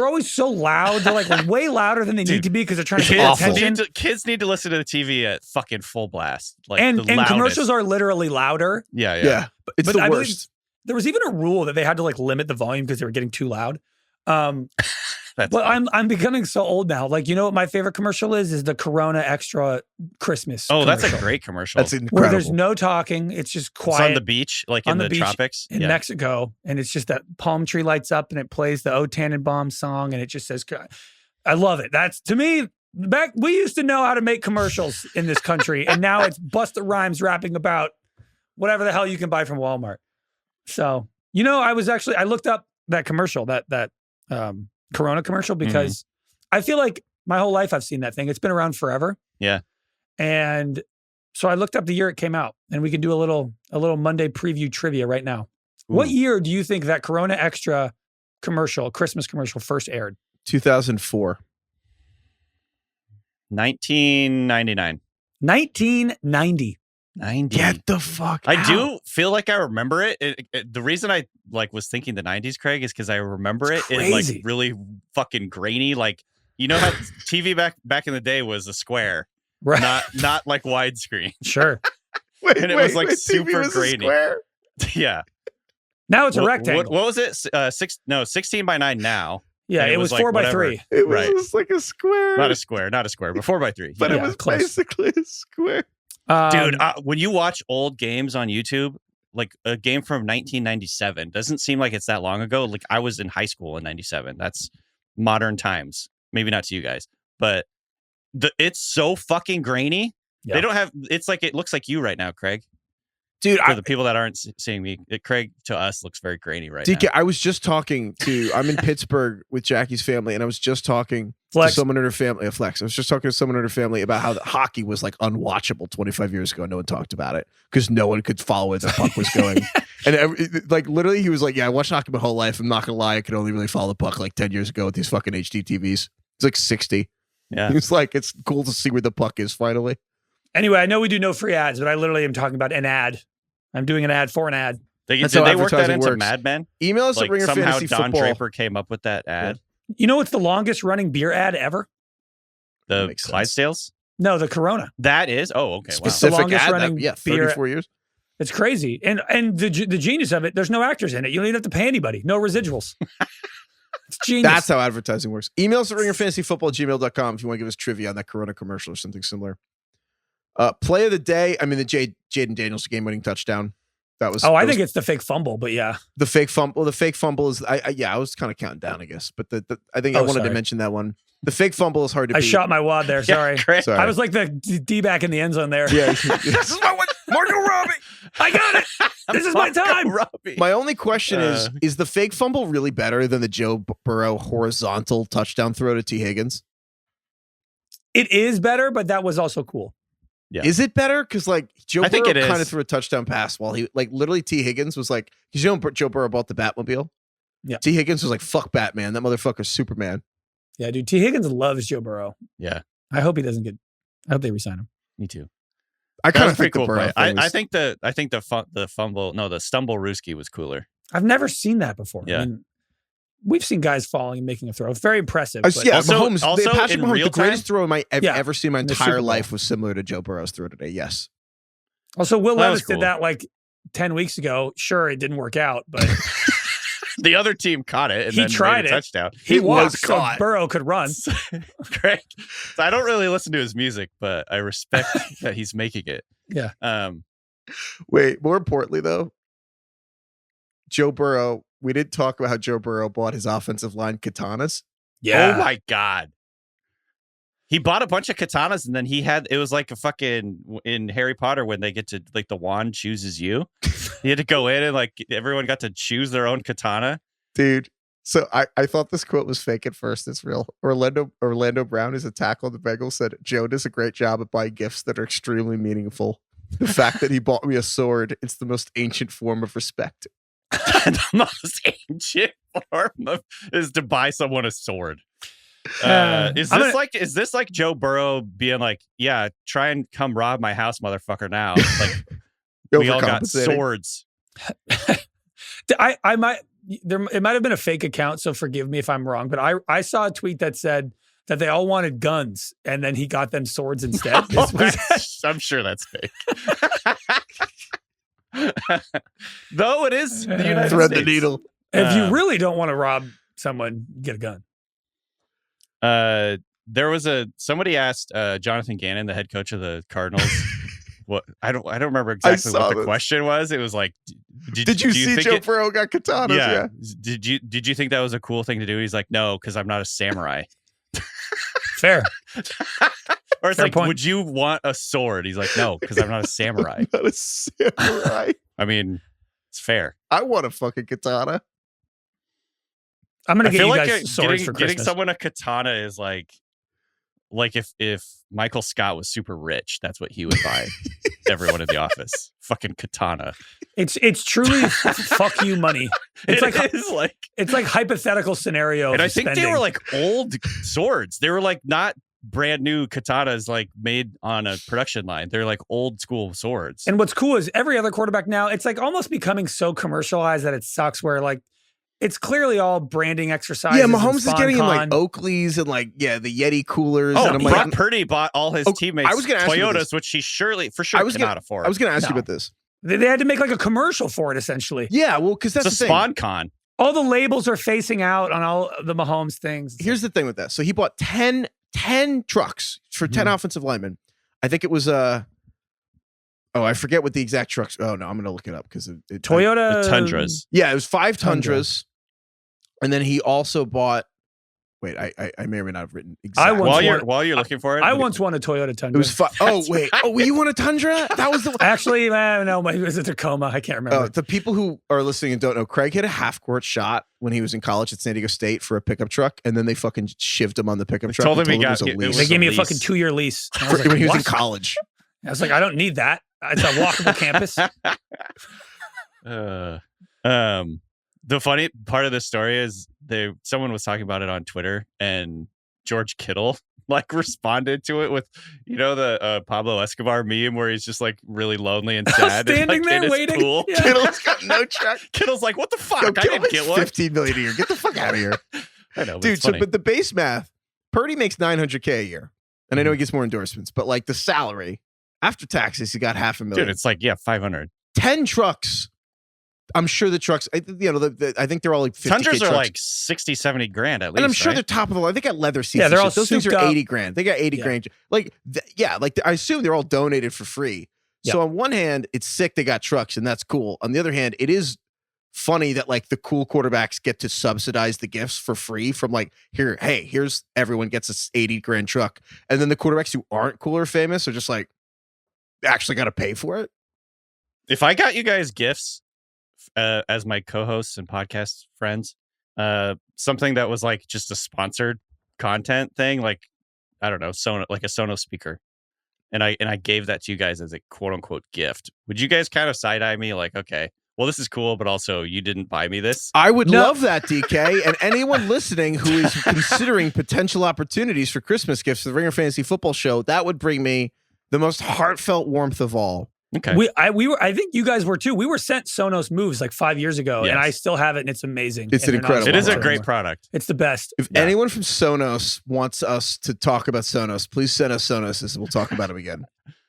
always so loud. They're like way louder than they need to be because they're trying to get attention. Kids need to listen to the TV at fucking full blast. Like and commercials are literally louder. Yeah. But it's the worst. There was even a rule that they had to like limit the volume because they were getting too loud. But I'm becoming so old now. Like, you know what my favorite commercial is the Corona Extra Christmas. Oh, that's a great commercial. That's incredible. Where there's no talking. It's just quiet. It's on the beach, like in the tropics. In Mexico. And it's just that palm tree lights up and it plays the O Tannenbaum song and it just says, I love it. That's, to me, we used to know how to make commercials in this country. And now it's Busta Rhymes rapping about whatever the hell you can buy from Walmart. So, I looked up that commercial, that Corona commercial, because I feel like my whole life I've seen that thing. It's been around forever. Yeah. And so I looked up the year it came out, and we can do a little Monday preview trivia right now. Ooh. What year do you think that Corona Extra commercial, Christmas commercial, first aired? 2004. 1999. 1990. 90. Get the fuck I out. do feel like I remember it. The reason I was thinking the 90s, Craig, is because I remember it like really fucking grainy. Like, you know how TV back in the day was a square, right? Not like widescreen. Sure. It was like super grainy. Yeah. Now it's a rectangle. What was it? 16 by 9 now. Yeah, it was 4 by 3. It was just like a square. Not a square, but 4 by 3. But it was basically a square. Dude, when you watch old games on YouTube, like a game from 1997, doesn't seem like it's that long ago. Like I was in high school in 97. That's modern times. Maybe not to you guys, but it's so fucking grainy. Yeah. They don't have, it's like, it looks like you right now, Craig. Dude, for the people that aren't seeing me, Craig to us looks very grainy right now. I was just talking I'm in Pittsburgh with Jackie's family, and I was just talking to someone in her family, Flex. I was just talking to someone in her family about how the hockey was like unwatchable 25 years ago. No one talked about it because no one could follow where the puck was going. And literally he was like, I watched hockey my whole life. I'm not going to lie. I could only really follow the puck like 10 years ago with these fucking HD TVs. He's like 60. Yeah. He was like, it's cool to see where the puck is finally. Anyway, I know we do no free ads, but I literally am talking about an ad. I'm doing an ad for an ad. Did they work that into Mad Men? Email us at Ringer somehow Fantasy Don Football. Draper came up with that ad. Yeah. You know what's the longest running beer ad ever? The Clydesdales? No, the Corona. That is? Oh, okay. Specific wow. The longest ad, running 34 years. It's crazy. And the genius of it, there's no actors in it. You don't even have to pay anybody. No residuals. It's genius. That's how advertising works. Email us at ringerfantasyfootball@gmail.com if you want to give us trivia on that Corona commercial or something similar. Play of the day. I mean, the Jaden Daniels game-winning touchdown. I think it's the fake fumble, but yeah. The fake fumble. The fake fumble is, I was kind of counting down, I guess. But I think I wanted to mention that one. The fake fumble is hard to beat. I shot my wad there. Sorry. Sorry. I was like the D-back in the end zone there. Yeah. This is my one. Margot Robbie. I got it. This is my time. Robbie. My only question is the fake fumble really better than the Joe Burrow horizontal touchdown throw to T. Higgins? It is better, but that was also cool. Yeah. Is it better? Because like Joe I think Burrow it kind of is. threw a touchdown pass while he like literally T. Higgins was like, because you know Joe Burrow bought the Batmobile. Yeah. T. Higgins was like, fuck Batman. That motherfucker's Superman. Yeah, dude. T. Higgins loves Joe Burrow. Yeah. I hope he doesn't get. I hope they resign him. Me too. I That kind was of a pretty think the cool Burrow play. thing I was- think the fumble, no, the Stumblerooski was cooler. I've never seen that before. Yeah. I mean, we've seen guys falling and making a throw. It's very impressive. yeah, But Also- Mahomes, also Patrick in Mahomes, real the greatest time? throw I've Yeah, ever seen in my in the entire Super Bowl. life was similar to Joe Burrow's throw today. Yes. also, Will That was Levis did cool. that like 10 weeks ago. Sure, it didn't work out, but The other team caught it and He then tried made a it. touchdown. he It was walked so caught. Burrow could run. Great. So I don't really listen to his music, but I respect that he's making it. Yeah. Wait, more importantly, though, Joe Burrow, we didn't talk about how Joe Burrow bought his offensive line katanas. Oh my God. He bought a bunch of katanas and then it was like a fucking in Harry Potter when they get to like the wand chooses you. He had to go in and like everyone got to choose their own katana. Dude. So I thought this quote was fake at first. It's real. Orlando Brown is a tackle on the Bengals said, Joe does a great job at buying gifts that are extremely meaningful. The fact that he bought me a sword, it's the most ancient form of respect. The most ancient form is to buy someone a sword. Is this like Joe Burrow being like, yeah, try and come rob my house, motherfucker now? Like we all got Overcompensating. swords. I might it might have been a fake account, so forgive me if I'm wrong, but I saw a tweet that said that they all wanted guns and then he got them swords instead. I'm sure that's fake. Though it is the United Thread States. the needle. If you really don't want to rob someone, get a gun. There was somebody asked Jonathan Gannon, the head coach of the Cardinals. What I don't remember exactly what the this. question was. It was like, Did you see think Joe Burrow got katanas? Yeah. Yeah. Did you think that was a cool thing to do? He's like, no, because I'm not a samurai. Fair. Or it's Fair like, point. would you want a sword? He's like, no, because I'm not a samurai. Not a samurai. I mean, it's fair. I want a fucking katana. I'm gonna I get feel you like guys swords for getting Christmas. someone a katana is like if Michael Scott was super rich, that's what he would buy everyone in the office. Fucking katana. It's truly fuck you money. It's like it's like hypothetical scenario. and of I think they spending. were like old swords. They were like not brand new katanas like made on a production line. They're like old school swords. And what's cool is every other quarterback now, it's like almost becoming so commercialized that it sucks. Where like it's clearly all branding exercises. Yeah, and Mahomes is getting him like SponCon. Oakleys and like the Yeti coolers. Oh, and I'm Brock like, Purdy bought all his Oh, teammates I was gonna ask you about Toyotas, this. which he for sure cannot afford. I was going to ask you No. about this. They had to make like a commercial for it essentially. Yeah, well, because that's it's the a thing. spawn con. All the labels are facing out on all the Mahomes things. Here's the thing with that. So he bought 10 trucks for 10 offensive linemen. I think it was I forget what the exact trucks. Oh no, I'm going to look it up because Toyota The Tundras. Yeah, it was 5 Tundra. Tundras. And then he also bought wait, I may or may not have written I exactly. once While you're looking for it, I once won a Toyota Tundra. It was oh wait. Oh, you want a Tundra? That was the Actually, no, it was a Tacoma. I can't remember. The people who are listening and don't know, Craig hit a half-court shot when he was in college at San Diego State for a pickup truck, and then they fucking shivved him on the pickup truck. told and him he it was got- a it lease. was They gave me a lease. fucking 2-year lease. And I was like, when he was in what? college. I was like, I don't need that. It's a walkable campus. The funny part of this story is someone was talking about it on Twitter, and George Kittle like responded to it with, the Pablo Escobar meme where he's just like really lonely and sad, Standing and, like, there in his waiting. pool. Yeah. Kittle's got no truck. Kittle's like, what the fuck? Yo, I Kittle didn't makes get one. $15 million a year. Get the fuck out of here, I know, but dude. it's So, funny. but the base math, Purdy makes $900K a year, and I know he gets more endorsements, but like the salary after taxes, he got $500,000. Dude, it's like 500. 10 trucks. I'm sure the trucks. I think they're all like 50K Tundras are trucks. like 60, 70 grand at least. And I'm sure right? they're top of the line. They got leather seats. Yeah, and they're shit. all Those things souped are up. 80 grand. They got 80 Yeah. grand. Like, I assume they're all donated for free. So on one hand, it's sick they got trucks, and that's cool. On the other hand, it is funny that like the cool quarterbacks get to subsidize the gifts for free from like here's everyone gets a 80 grand truck, and then the quarterbacks who aren't cool or famous are just like actually got to pay for it. If I got you guys gifts as my co-hosts and podcast friends, something that was like just a sponsored content thing, like I don't know, like a Sonos speaker, and I gave that to you guys as a quote unquote gift, would you guys kind of side eye me like, okay, well, this is cool, but also you didn't buy me this? I would love that, DK, and anyone listening who is considering potential opportunities for Christmas gifts for the Ringer Fantasy Football Show, that would bring me the most heartfelt warmth of all. Okay. I think you guys were too. We were sent Sonos Moves like 5 years ago, and I still have it, and it's amazing. It's an incredible. It is a great product. It's the best. If anyone from Sonos wants us to talk about Sonos, please send us Sonoses, and we'll talk about them again.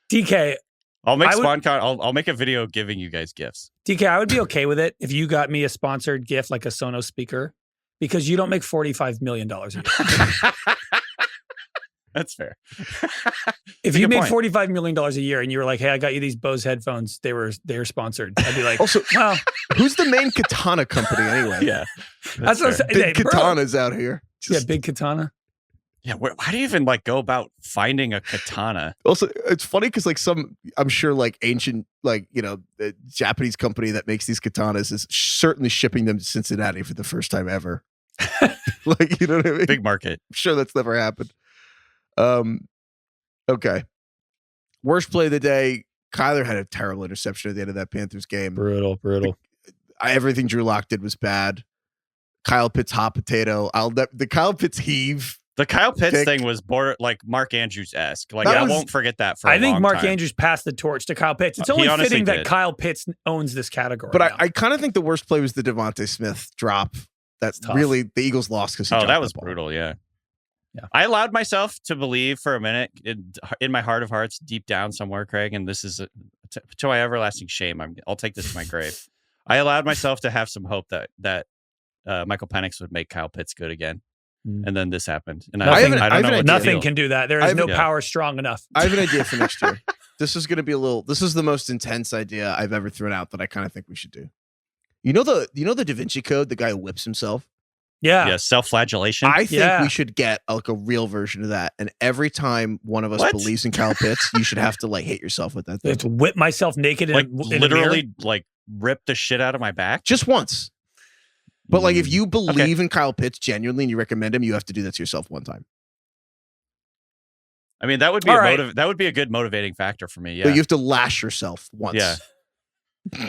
DK, I'll make I'll make a video giving you guys gifts. DK, I would be okay with it if you got me a sponsored gift like a Sonos speaker, because you don't make $45 million a year. That's fair. If you made $45 million a year and you were like, hey, I got you these Bose headphones, they were sponsored, I'd be like, also, well, who's the main katana company anyway? Yeah. That's what I'm saying. Big katanas out here. Big katana. Yeah, why do you even like go about finding a katana? Also, it's funny because like I'm sure like ancient, like, the Japanese company that makes these katanas is certainly shipping them to Cincinnati for the first time ever. Like, you know what I mean? Big market. I'm sure that's never happened. Okay. Worst play of the day. Kyler had a terrible interception at the end of that Panthers game. Brutal. Everything Drew Lock did was bad. Kyle Pitts hot potato. The Kyle Pitts heave. The Kyle Pitts thing was like Mark Andrews-esque. Like, I won't forget that for a long time. I think Mark Andrews passed the torch to Kyle Pitts. It's only fitting that Kyle Pitts owns this category. But I kind of think the worst play was the Devontae Smith drop. That's really the Eagles lost because that was brutal. Yeah. I allowed myself to believe for a minute in my heart of hearts, deep down somewhere, Craig, and this is to my everlasting shame. I'll take this to my grave. I allowed myself to have some hope that Michael Penix would make Kyle Pitts good again. And then this happened. And nothing can do that. There is no power strong enough. I have an idea for next year. This is going to be this is the most intense idea I've ever thrown out that I kind of think we should do. You know the Da Vinci Code, the guy who whips himself? Yeah. Self-flagellation. I think we should get like a real version of that. And every time one of us believes in Kyle Pitts, you should have to like hit yourself with that thing. I have to whip myself naked like in literally like rip the shit out of my back? Just once. But like if you believe in Kyle Pitts genuinely and you recommend him, you have to do that to yourself one time. I mean, that would be that would be a good motivating factor for me. Yeah. But you have to lash yourself once. Yeah.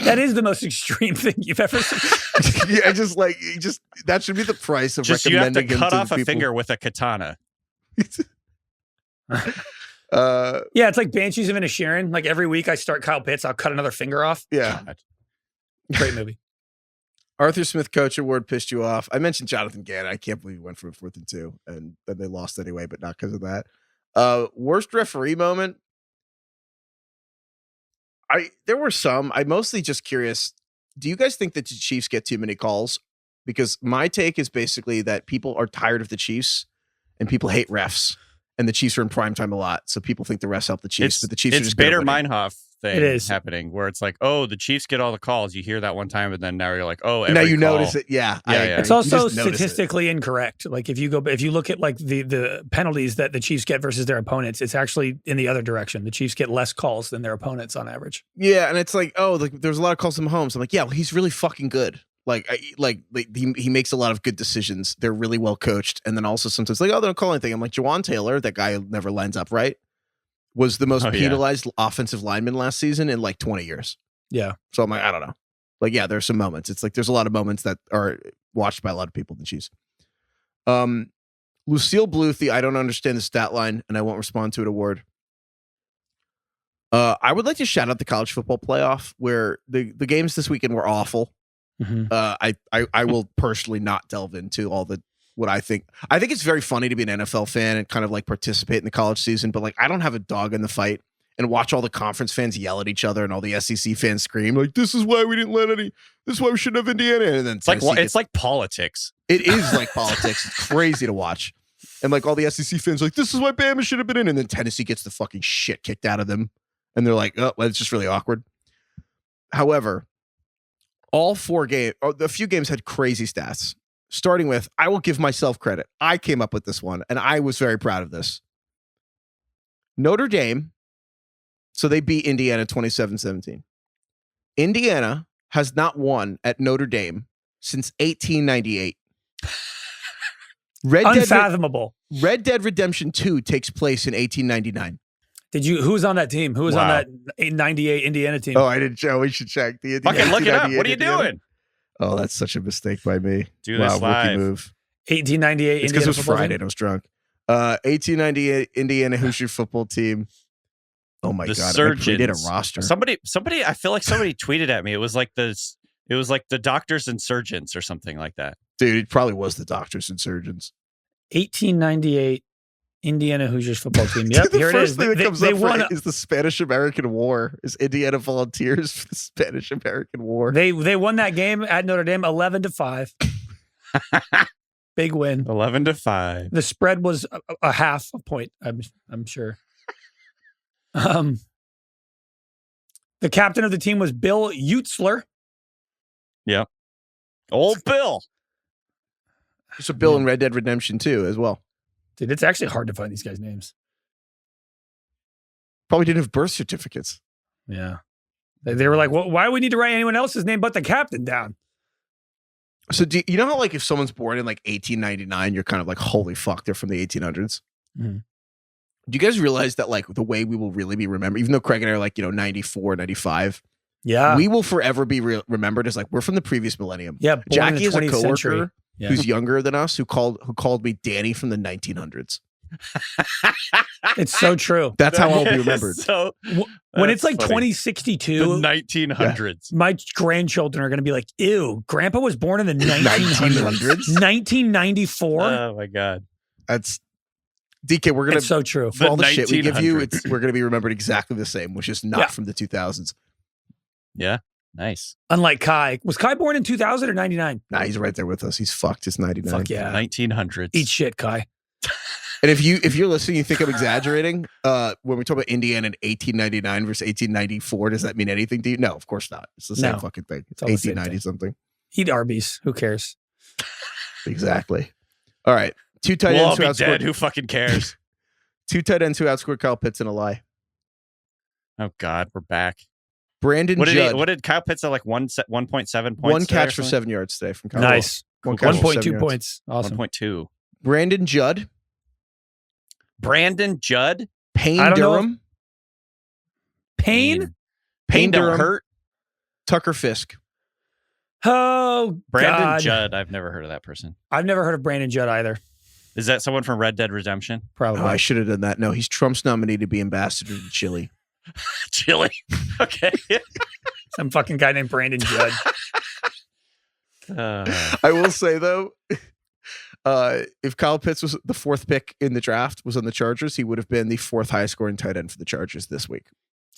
That is the most extreme thing you've ever seen. Yeah, that should be the price of recommending him to you have to cut off the a people. finger with a katana. Yeah, it's like Banshees of Inisherin. Like every week I start Kyle Pitts, I'll cut another finger off. Yeah. Great movie. Arthur Smith Coach Award pissed you off. I mentioned Jonathan Gannon. I can't believe he went for a 4th and 2, and then they lost anyway, but not because of that. Worst referee moment. There were some. I'm mostly just curious. Do you guys think that the Chiefs get too many calls? Because my take is basically that people are tired of the Chiefs and people hate refs, and the Chiefs are in primetime a lot. So people think the refs help the Chiefs, but the Chiefs are just Bader Meinhof thing happening where it's like, oh, the Chiefs get all the calls. You hear that one time, and then now you're like, oh, now you notice it. Yeah. It's also statistically incorrect. Like if you look at like the penalties that the Chiefs get versus their opponents, it's actually in the other direction. The Chiefs get less calls than their opponents on average. Yeah, and it's like, oh, there's a lot of calls from Mahomes. I'm like, yeah, well, he's really fucking good. He makes a lot of good decisions. They're really well coached. And then also sometimes like, oh, they don't call anything. I'm like, Jawan Taylor, that guy who never lines up right, was the most penalized offensive lineman last season in like 20 years. Yeah. So I'm like, I don't know. Like, yeah, there's some moments. It's like there's a lot of moments that are watched by a lot of people in the Chiefs. Lucille Bluth, I don't understand the stat line, and I won't respond to it award. I would like to shout out the college football playoff where the games this weekend were awful. Mm-hmm. I will personally not delve into all what I think. I think it's very funny to be an NFL fan and kind of like participate in the college season, but like I don't have a dog in the fight and watch all the conference fans yell at each other and all the SEC fans scream like, "This is why we didn't let any. This is why we shouldn't have Indiana." And then it's like politics. It is like politics. It's crazy to watch. And like all the SEC fans are like, "This is why Bama should have been in." And then Tennessee gets the fucking shit kicked out of them, and they're like, "Oh, well, it's just really awkward." However, all 4 games, a few games had crazy stats. Starting with, I will give myself credit. I came up with this one, and I was very proud of this. Notre Dame, so they beat Indiana 27-17. Indiana has not won at Notre Dame since 1898. Unfathomable. Red Dead Redemption 2 takes place in 1899. Who was on that team? Who was on that 98 Indiana team? Oh, I didn't show. We should check. Fucking look it up. What are you doing? Oh, that's such a mistake by me. Do this live. Rookie move. 1898 It's because it was Friday and I was drunk. 1898 Indiana Hoosier football team. Oh my God. Surgeons. I did a roster. Somebody, I feel like somebody tweeted at me. It was like the doctors and surgeons or something like that. Dude, it probably was the doctors and surgeons. 1898 Indiana Hoosiers football team. Yep, Dude, here it is. The first thing that comes up won is the Spanish-American War. Is Indiana Volunteers for the Spanish-American War. They won that game at Notre Dame 11-5. Big win. 11-5. The spread was a half a point, I'm sure. The captain of the team was Bill Utzler. Yep. Old Bill. There's a Bill in Red Dead Redemption 2 as well. Dude, it's actually hard to find these guys' names. Probably didn't have birth certificates. Yeah. They were like, well, why do we need to write anyone else's name but the captain down? So do you know how like if someone's born in like 1899, you're kind of like, holy fuck, they're from the 1800s? Mm-hmm. Do you guys realize that like the way we will really be remembered, even though Craig and I are like, 94, 95, yeah, we will forever be remembered as like, we're from the previous millennium. Yeah. Jackie is a coworker century. Yeah. who's younger than us who called me Danny from the 1900s. It's so true. That's how I'll be remembered. So when it's like funny. 2062, The 1900s. my grandchildren are going to be like, ew, grandpa was born in the 1900s. 1994. Oh my God. That's DK. We're going It's so true. for all the shit we give you, 1900s. we're going to be remembered exactly the same, which is not from the 2000s. Yeah. Nice. Unlike Kai. Was Kai born in 2000 or 99? Nah, he's right there with us. He's fucked. It's 99. Fuck yeah. 1900s. Eat shit, Kai. And if you're listening, you think I'm exaggerating. When we talk about Indiana in 1899 versus 1894, does that mean anything to you? No, of course not. It's the same fucking thing. It's all the same 1890 thing. something. Eat Arby's. Who cares? Exactly. All right. Two tight We'll all ends who be outscored. dead. Who fucking cares? Two tight ends who outscored Kyle Pitts in a lie. Oh God, we're back. Brandon Judd. What did Kyle Pitts have, like 1.7 points? One catch for 7 yards today from Kyle. Nice. One catch for 7 1.2 yards. points. Awesome. 1.2. Brandon Judd. Brandon Judd. Payne I don't know. Durham. Payne? Payne don't Durham. hurt. Tucker Fisk. Oh, Brandon God. Judd. I've never heard of that person. I've never heard of Brandon Judd either. Is that someone from Red Dead Redemption? Probably. Oh, I should have done that. No, he's Trump's nominee to be ambassador to Chile. Chile. Okay. Some fucking guy named Brandon Judd. I will say though, if Kyle Pitts was the 4th pick in the draft, was on the Chargers, he would have been the 4th highest scoring tight end for the Chargers this week.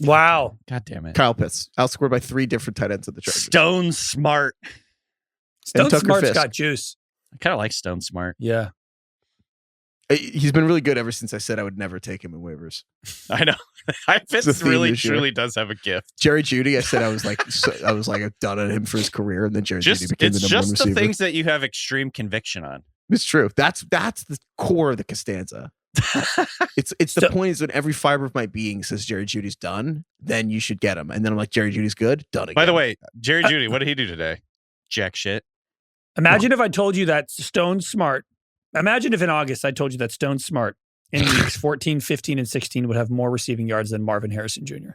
Wow. God damn it. Kyle Pitts outscored by 3 different tight ends at the Chargers. Stone Smart. Stone Tucker Smart's Fisk. got juice. I kind of like Stone Smart. Yeah. He's been really good ever since I said I would never take him in waivers. I know. Heifetz a theme really, this year. truly does have a gift. Jerry Jeudy, I said I was like done on him for his career, and then Jerry Jeudy became the It's number 1 just receiver. the things that you have extreme conviction on. It's true. That's the core of the Costanza. It's the point is when every fiber of my being says Jerry Judy's done, then you should get him. And then I'm like, Jerry Judy's good, done again. By the way, Jerry Jeudy, what did he do today? Jack shit. Imagine if I told you that Stone Smart, imagine if in August I told you that Stone Smart in weeks 14, 15, and 16 would have more receiving yards than Marvin Harrison Jr.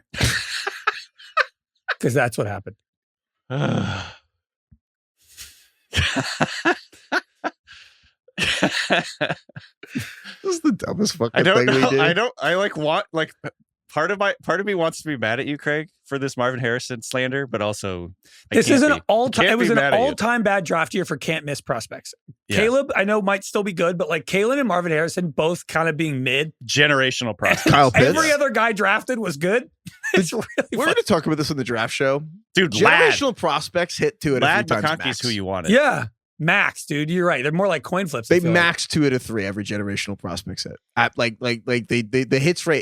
Because that's what happened. This is the dumbest fucking I don't thing we know. do. I like want like part of me wants to be mad at you, Craig, for this Marvin Harrison slander, but also This is an Can't all-time. It was be an mad at you. all-time bad draft year for can't miss prospects. Yeah. Caleb, I know might still be good, but like Kalen and Marvin Harrison both kind of being mid. generational prospect. Kyle Pitts. Every other guy drafted was good. It's really We're going to talk about this on the draft show. Dude, Lad Generational prospects hit 2 out of 3 times McConkey's max. who you wanted. yeah. Max, dude, you're right. They're more like coin flips. I They feel like. max 2 out of 3 every generational prospects hit. At like the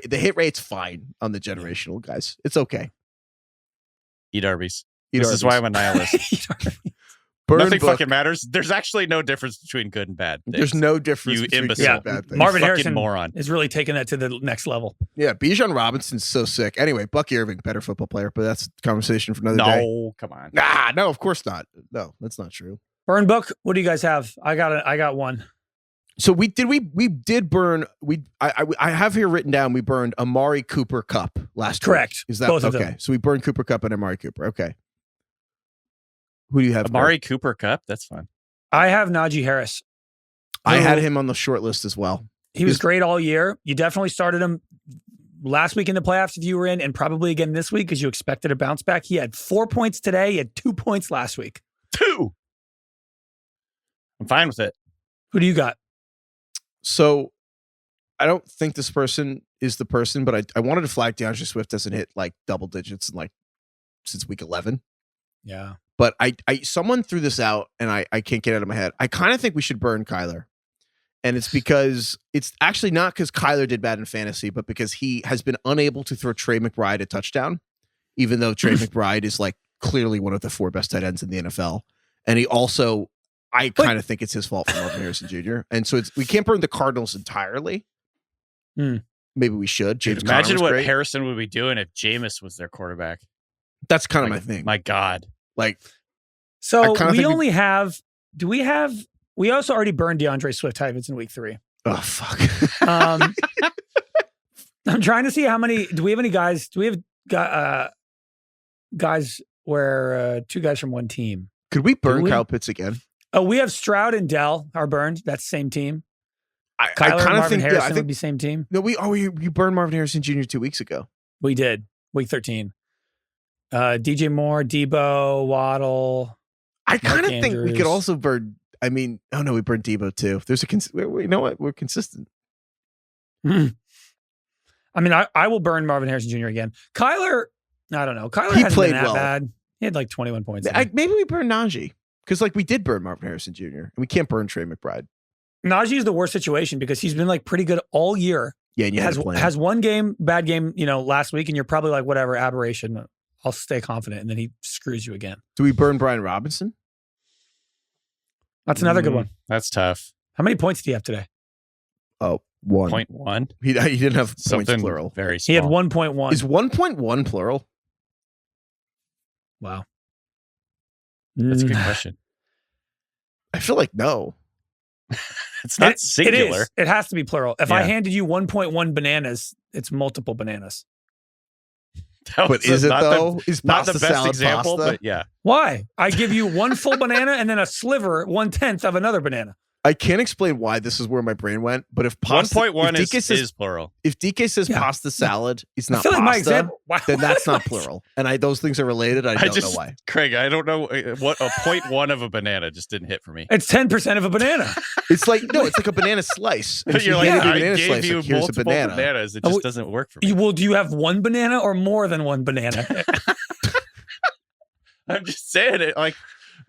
hit rate's fine on the generational guys. It's okay. Eat Arby's. Eat This Arby's. is why I'm a nihilist. Nothing book. fucking matters. There's actually no difference between good and bad things. There's no difference You between imbecile. good and bad things. Marvin fucking Harrison moron. is really taking that to the next level. Yeah, Bijan Robinson's so sick. Anyway, Bucky Irving, better football player, but that's a conversation for another day. No, come on. Nah, no, of course not. No, that's not true. Burn book. What do you guys have? I got one. So we did burn. I have here written down. We burned Amari Cooper Cup last Correct. week. Is that Both of okay? them. So we burned Cooper Cup and Amari Cooper. Okay. Who do you have? Amari Cooper Cup? That's fun. I have Najee Harris. I had him on the short list as well. He was great all year. You definitely started him last week in the playoffs if you were in, and probably again this week because you expected a bounce back. He had 4 points today. He had 2 points last week. 2. I'm fine with it. Who do you got? So I don't think this person is the person, but I wanted to flag DeAndre Swift doesn't hit like double digits in like since week 11. Yeah. But I someone threw this out and I can't get it out of my head. I kind of think we should burn Kyler. And it's because it's actually not because Kyler did bad in fantasy, but because he has been unable to throw Trey McBride a touchdown, even though Trey McBride is like clearly one of the 4 best tight ends in the NFL. And he also, I kind of think it's his fault for Marvin Harrison Jr. And so we can't burn the Cardinals entirely. Maybe we should. James Imagine what great. Harrison would be doing if Jameis was their quarterback. That's kind of my thing. My God. Like, so we only have, we also already burned DeAndre Swift Heifetz in week 3. Oh, fuck. I'm trying to see how many, do we have any guys, do we have guys where 2 guys from one team? Could we burn Kyle Pitts again? Oh, we have Stroud and Dell are burned. That's the same team. I Kyler kind and of think Harrison I think would be same team. No, we burned Marvin Harrison Jr. 2 weeks ago. We did. Week 13. DJ Moore, Debo, Waddle. I kind of think we could also burn. I mean, oh no, we burned Debo too. There's you know what? We're consistent. I mean, I will burn Marvin Harrison Jr. again. Kyler, I don't know. Kyler He hasn't played been that well. bad. He had like 21 points. Maybe we burn Najee because like we did burn Marvin Harrison Jr. and we can't burn Trey McBride. Najee is the worst situation because he's been like pretty good all year. Yeah, and you has one bad game, last week, and you're probably like, whatever, aberration. I'll stay confident, and then he screws you again. Do we burn Brian Robinson? That's another good one. That's tough. How many points did he have today? Oh, 1. 0.1. He didn't have Something points plural. Very small. He had 1.1. Is 1.1 plural? Wow. That's a good question. I feel like no. It's not singular. It is. It has to be plural. If Yeah. I handed you 1.1 bananas, it's multiple bananas. But is it though? Is not the pasta best salad example, pasta? but yeah. Why? I give you one full banana and then a sliver, 1/10 of another banana. I can't explain why this is where my brain went, but if pasta 1.1 is plural. If DK says Yeah. pasta salad, it's not I feel like pasta. my example. Then that's not plural. And those things are related. I don't know why. Craig, I don't know what a 0.1 of a banana just didn't hit for me. It's 10% of a banana. It's like it's like a banana slice. And if You're you like, hand me a I banana gave slice, you like, here's a multiple banana. bananas. It just doesn't work for me. Well, do you have one banana or more than one banana? I'm just saying it like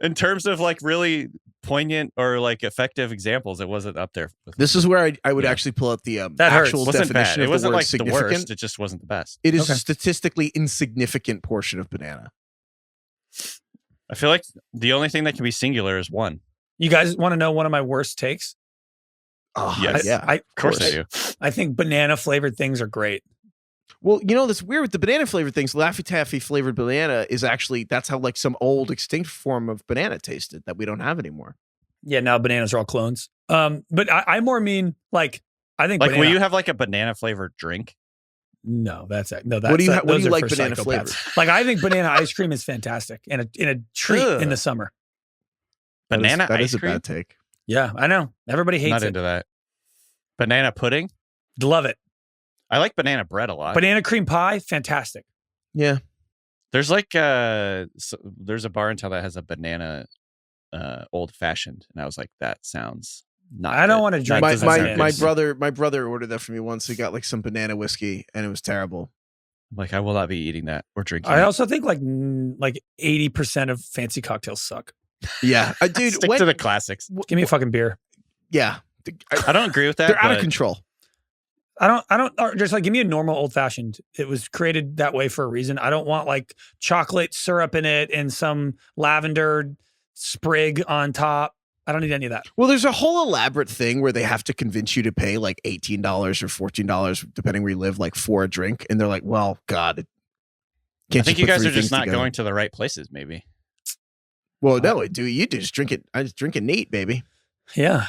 in terms of like really poignant or like effective examples, it wasn't up there. This is where I would actually pull out the That hurts. actual It wasn't bad. definition It of the wasn't word like the significant. worst. It just wasn't the best. It is Okay. a statistically insignificant portion of banana. I feel like the only thing that can be singular is 1. You guys want to know one of my worst takes? Oh, Yes. yeah. Of course I do. I think banana flavored things are great. Well, that's weird with the banana flavored things. Laffy Taffy flavored banana is actually, that's how like some old extinct form of banana tasted that we don't have anymore. Yeah, now bananas are all clones. But I more mean like I think Like, banana, will you have like a banana flavored drink? No, that's it. No, What do you those are like for banana psychopaths. flavored? Like I think banana ice cream is fantastic and a treat Ugh. in the summer. Banana that ice is a cream? bad take. Yeah, I know. Everybody hates Not it. into that. Banana pudding? Love it. I like banana bread a lot. Banana cream pie, fantastic. Yeah. There's like there's a bar in town that has a banana old fashioned, and I was like, that sounds not. I don't good. want to That drink doesn't My sound good. my brother ordered that for me once. He got like some banana whiskey and it was terrible. Like, I will not be eating that or drinking. I it. also think like 80% of fancy cocktails suck. Yeah. Dude, Stick to the classics. Give me a fucking beer. yeah. I don't agree with that. They're out of but control. I don't or just like give me a normal old fashioned. It was created that way for a reason. I don't want like chocolate syrup in it and some lavender sprig on top. I don't need any of that. Well, there's a whole elaborate thing where they have to convince you to pay like $18 or $14, depending where you live, like for a drink. And they're like, well, God. I think you guys are just not going to the right places, maybe. Well, no, you just drink it. I just drink it neat, baby. Yeah.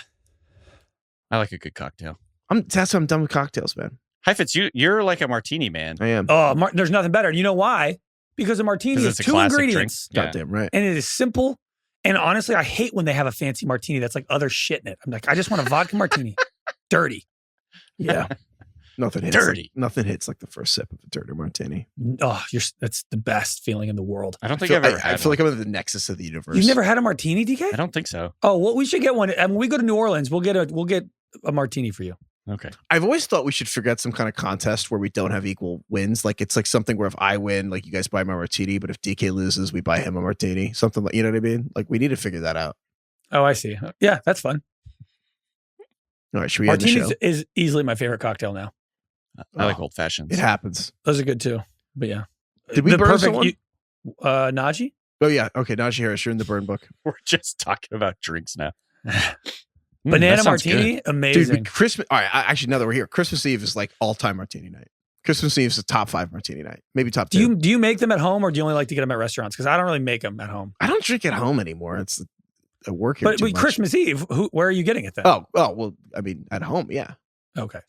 I like a good cocktail. That's why I'm done with cocktails, man. Heifetz, you're like a martini man. I am. Oh, there's nothing better. You know why? Because a martini is 2 ingredients. Goddamn right. And it is simple. And honestly, I hate when they have a fancy martini that's like other shit in it. I'm like, I just want a vodka martini. Dirty. Yeah. Nothing hits. Dirty. Nothing hits like the first sip of a dirty martini. Oh, that's the best feeling in the world. I don't think I've ever had I feel like I'm at the nexus of the universe. You've never had a martini, DK? I don't think so. Oh, well, we should get one. And when we go to New Orleans, we'll get a martini for you. Okay. I've always thought we should figure out some kind of contest where we don't have equal wins. Like it's like something where if I win, like you guys buy my martini, but if DK loses, we buy him a martini. Something like, you know what I mean? Like we need to figure that out. Oh, I see. Yeah, that's fun. All right, should we end the show? Martini is easily my favorite cocktail now. I like old fashions. It happens. Those are good too. But yeah. Did we burn someone? Najee? Oh yeah. Okay, Najee Harris, you're in the burn book. We're just talking about drinks now. Banana martini, good. amazing. Dude, Christmas. All right, actually, now that we're here, Christmas Eve is like all-time martini night. Christmas Eve is the top 5 martini night, maybe top 2. Do you make them at home, or do you only like to get them at restaurants? Because I don't really make them at home. I don't drink at home anymore. It's a work here. But Christmas Eve, where are you getting it then? Oh, well, I mean, at home, yeah. Okay.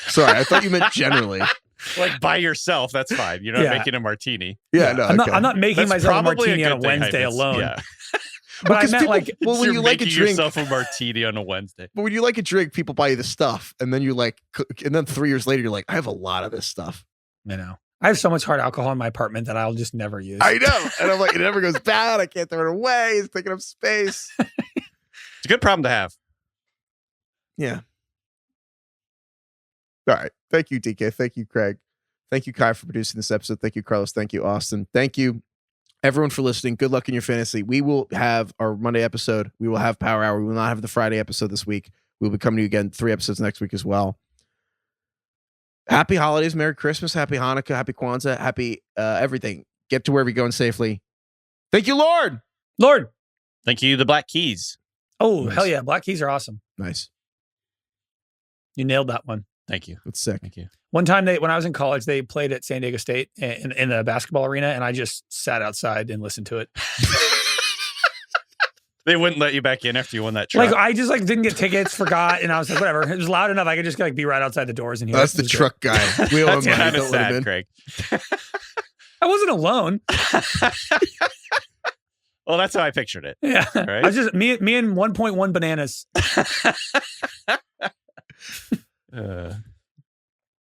Sorry, I thought you meant generally. Like by yourself, that's fine. You're not making a martini. Yeah, no, I'm not making that's myself a martini a on a Wednesday alone. Yeah. But I meant like, when you like a drink, yourself a martini on a Wednesday. But when you like a drink, people buy you the stuff, and then you're like, and then 3 years later, you're like, I have a lot of this stuff. I know. I have so much hard alcohol in my apartment that I'll just never use. I know, and I'm like, it never goes bad. I can't throw it away. It's taking up space. It's a good problem to have. Yeah. All right. Thank you, DK. Thank you, Craig. Thank you, Kai, for producing this episode. Thank you, Carlos. Thank you, Austin. Thank you, everyone, for listening. Good luck in your fantasy. We will have our Monday episode. We will have Power Hour. We will not have the Friday episode this week. We'll be coming to you again 3 episodes next week as well. Happy holidays. Merry Christmas. Happy Hanukkah. Happy Kwanzaa. Happy everything. Get to wherever you're going safely. Thank you, Lord. Thank you, the Black Keys. Oh, Nice. hell yeah. Black Keys are awesome. Nice. You nailed that one. Thank you. That's sick. Thank you. One time when I was in college, they played at San Diego State in the basketball arena, and I just sat outside and listened to it. They wouldn't let you back in after you won that truck. Like I just didn't get tickets, forgot, and I was like, whatever. It was loud enough. I could just be right outside the doors and hear. That's the truck guy. We owe him That's money. kind of Don't let him sad, in. Craig. I wasn't alone. Well, that's how I pictured it. Yeah, Right? I was just me and 1.1 bananas.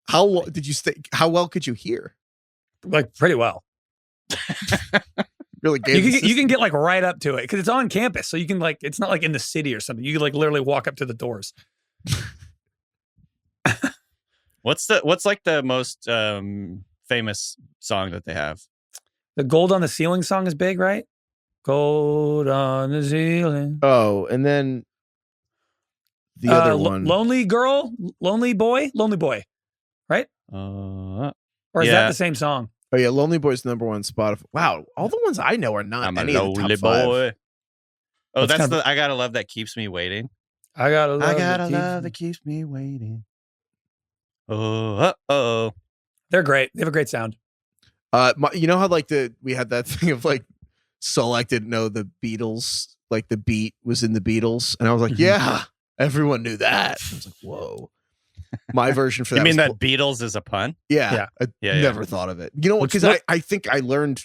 How did you stay? How well could you hear? Like pretty well. Really gave You can get right up to it because it's on campus, so you can it's not like in the city or something. You can literally walk up to the doors. What's like the most famous song that they have? The Gold on the Ceiling song is big, right? Gold on the ceiling. Oh, and then the other one. Lonely Girl, Lonely Boy, right? Or is that the same song? Oh yeah, Lonely Boy's #1 Spotify. Wow, all the ones I know are not I'm any a of the lonely top 5. boy. Oh, That's that's kind of- I gotta love that keeps me waiting. I got a love. that keeps me waiting. Oh. They're great. They have a great sound. You know how we had that thing of Soul didn't know the Beatles, like the beat was in the Beatles, and I was like, yeah, everyone knew that. I was like, whoa. My version for that. You mean was that Beatles is a pun? Yeah. I Yeah. never thought of it. You know what? Because I think I learned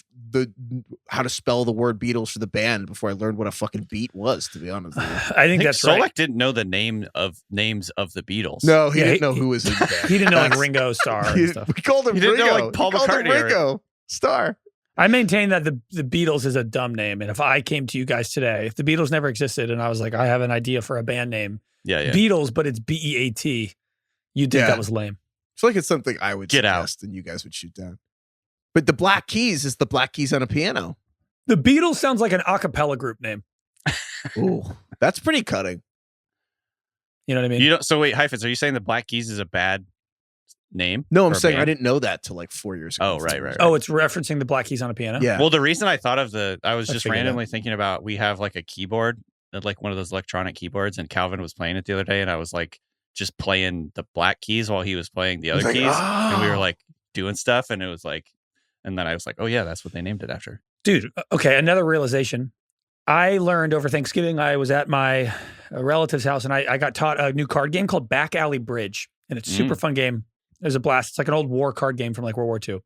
how to spell the word Beatles for the band before I learned what a fucking beat was, to be honest with you. I think that's Solak right. didn't know the names of the Beatles. No, he didn't know who was in the band. He didn't know Ringo Starr and stuff. We called him He didn't Ringo. know, Paul We called him McCartney or- Ringo Starr. I maintain that the Beatles is a dumb name. And if I came to you guys today, if the Beatles never existed and I was like, I have an idea for a band name, Yeah. Beatles, but it's BEAT, you'd think that was lame. I feel like it's something I would Get suggest and you guys would shoot down. But the Black Keys is the Black Keys on a piano. The Beatles sounds like an a cappella group name. Ooh, that's pretty cutting. You know what I mean? So wait, Heifetz, are you saying the Black Keys is a bad name. No, I'm for a saying I band. didn't know that till like 4 years ago. Oh, right. Oh, it's referencing the black keys on a piano. Yeah. Well, the reason I thought of I was I just figured it randomly thinking about, we have like a keyboard, like one of those electronic keyboards, and Calvin was playing it the other day, and I was like just playing the black keys while he was playing the other like, keys, and we were "Oh." like doing stuff, and it was like, and then I was like, oh yeah, that's what they named it after. Dude, okay, another realization. I learned over Thanksgiving, I was at my relative's house, and I got taught a new card game called Back Alley Bridge, and it's a super fun game. It was a blast. It's like an old war card game from like World War II.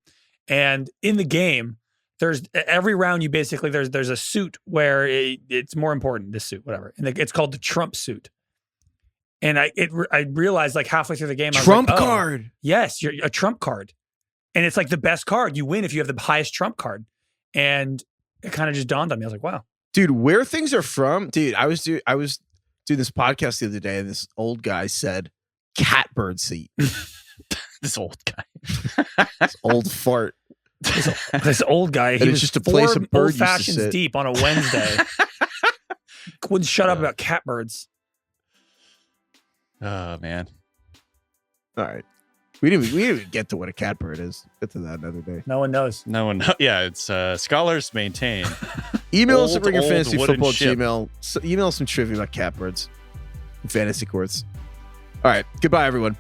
And in the game, there's every round you basically, there's a suit where it's more important, this suit, whatever. And it's called the Trump suit. And I realized like halfway through the game, Trump I was like, card. Yes, you're a Trump card. And it's like the best card. You win if you have the highest Trump card. And it kind of just dawned on me. I was like, wow. Dude, where things are from, dude, I was doing this podcast the other day, and this old guy said catbird seat. This old guy. This old fart. This old guy, he it's was just a place a bird old used to fashions sit. deep on a Wednesday. Wouldn't shut up about catbirds. Oh man. All right. We didn't even get to what a catbird is. Get to that another day. No one knows. No one. Yeah, it's scholars maintain. Email us at Old ringerfantasyfootball ship. Gmail. Email us some trivia about catbirds and fantasy courts. All right. Goodbye, everyone.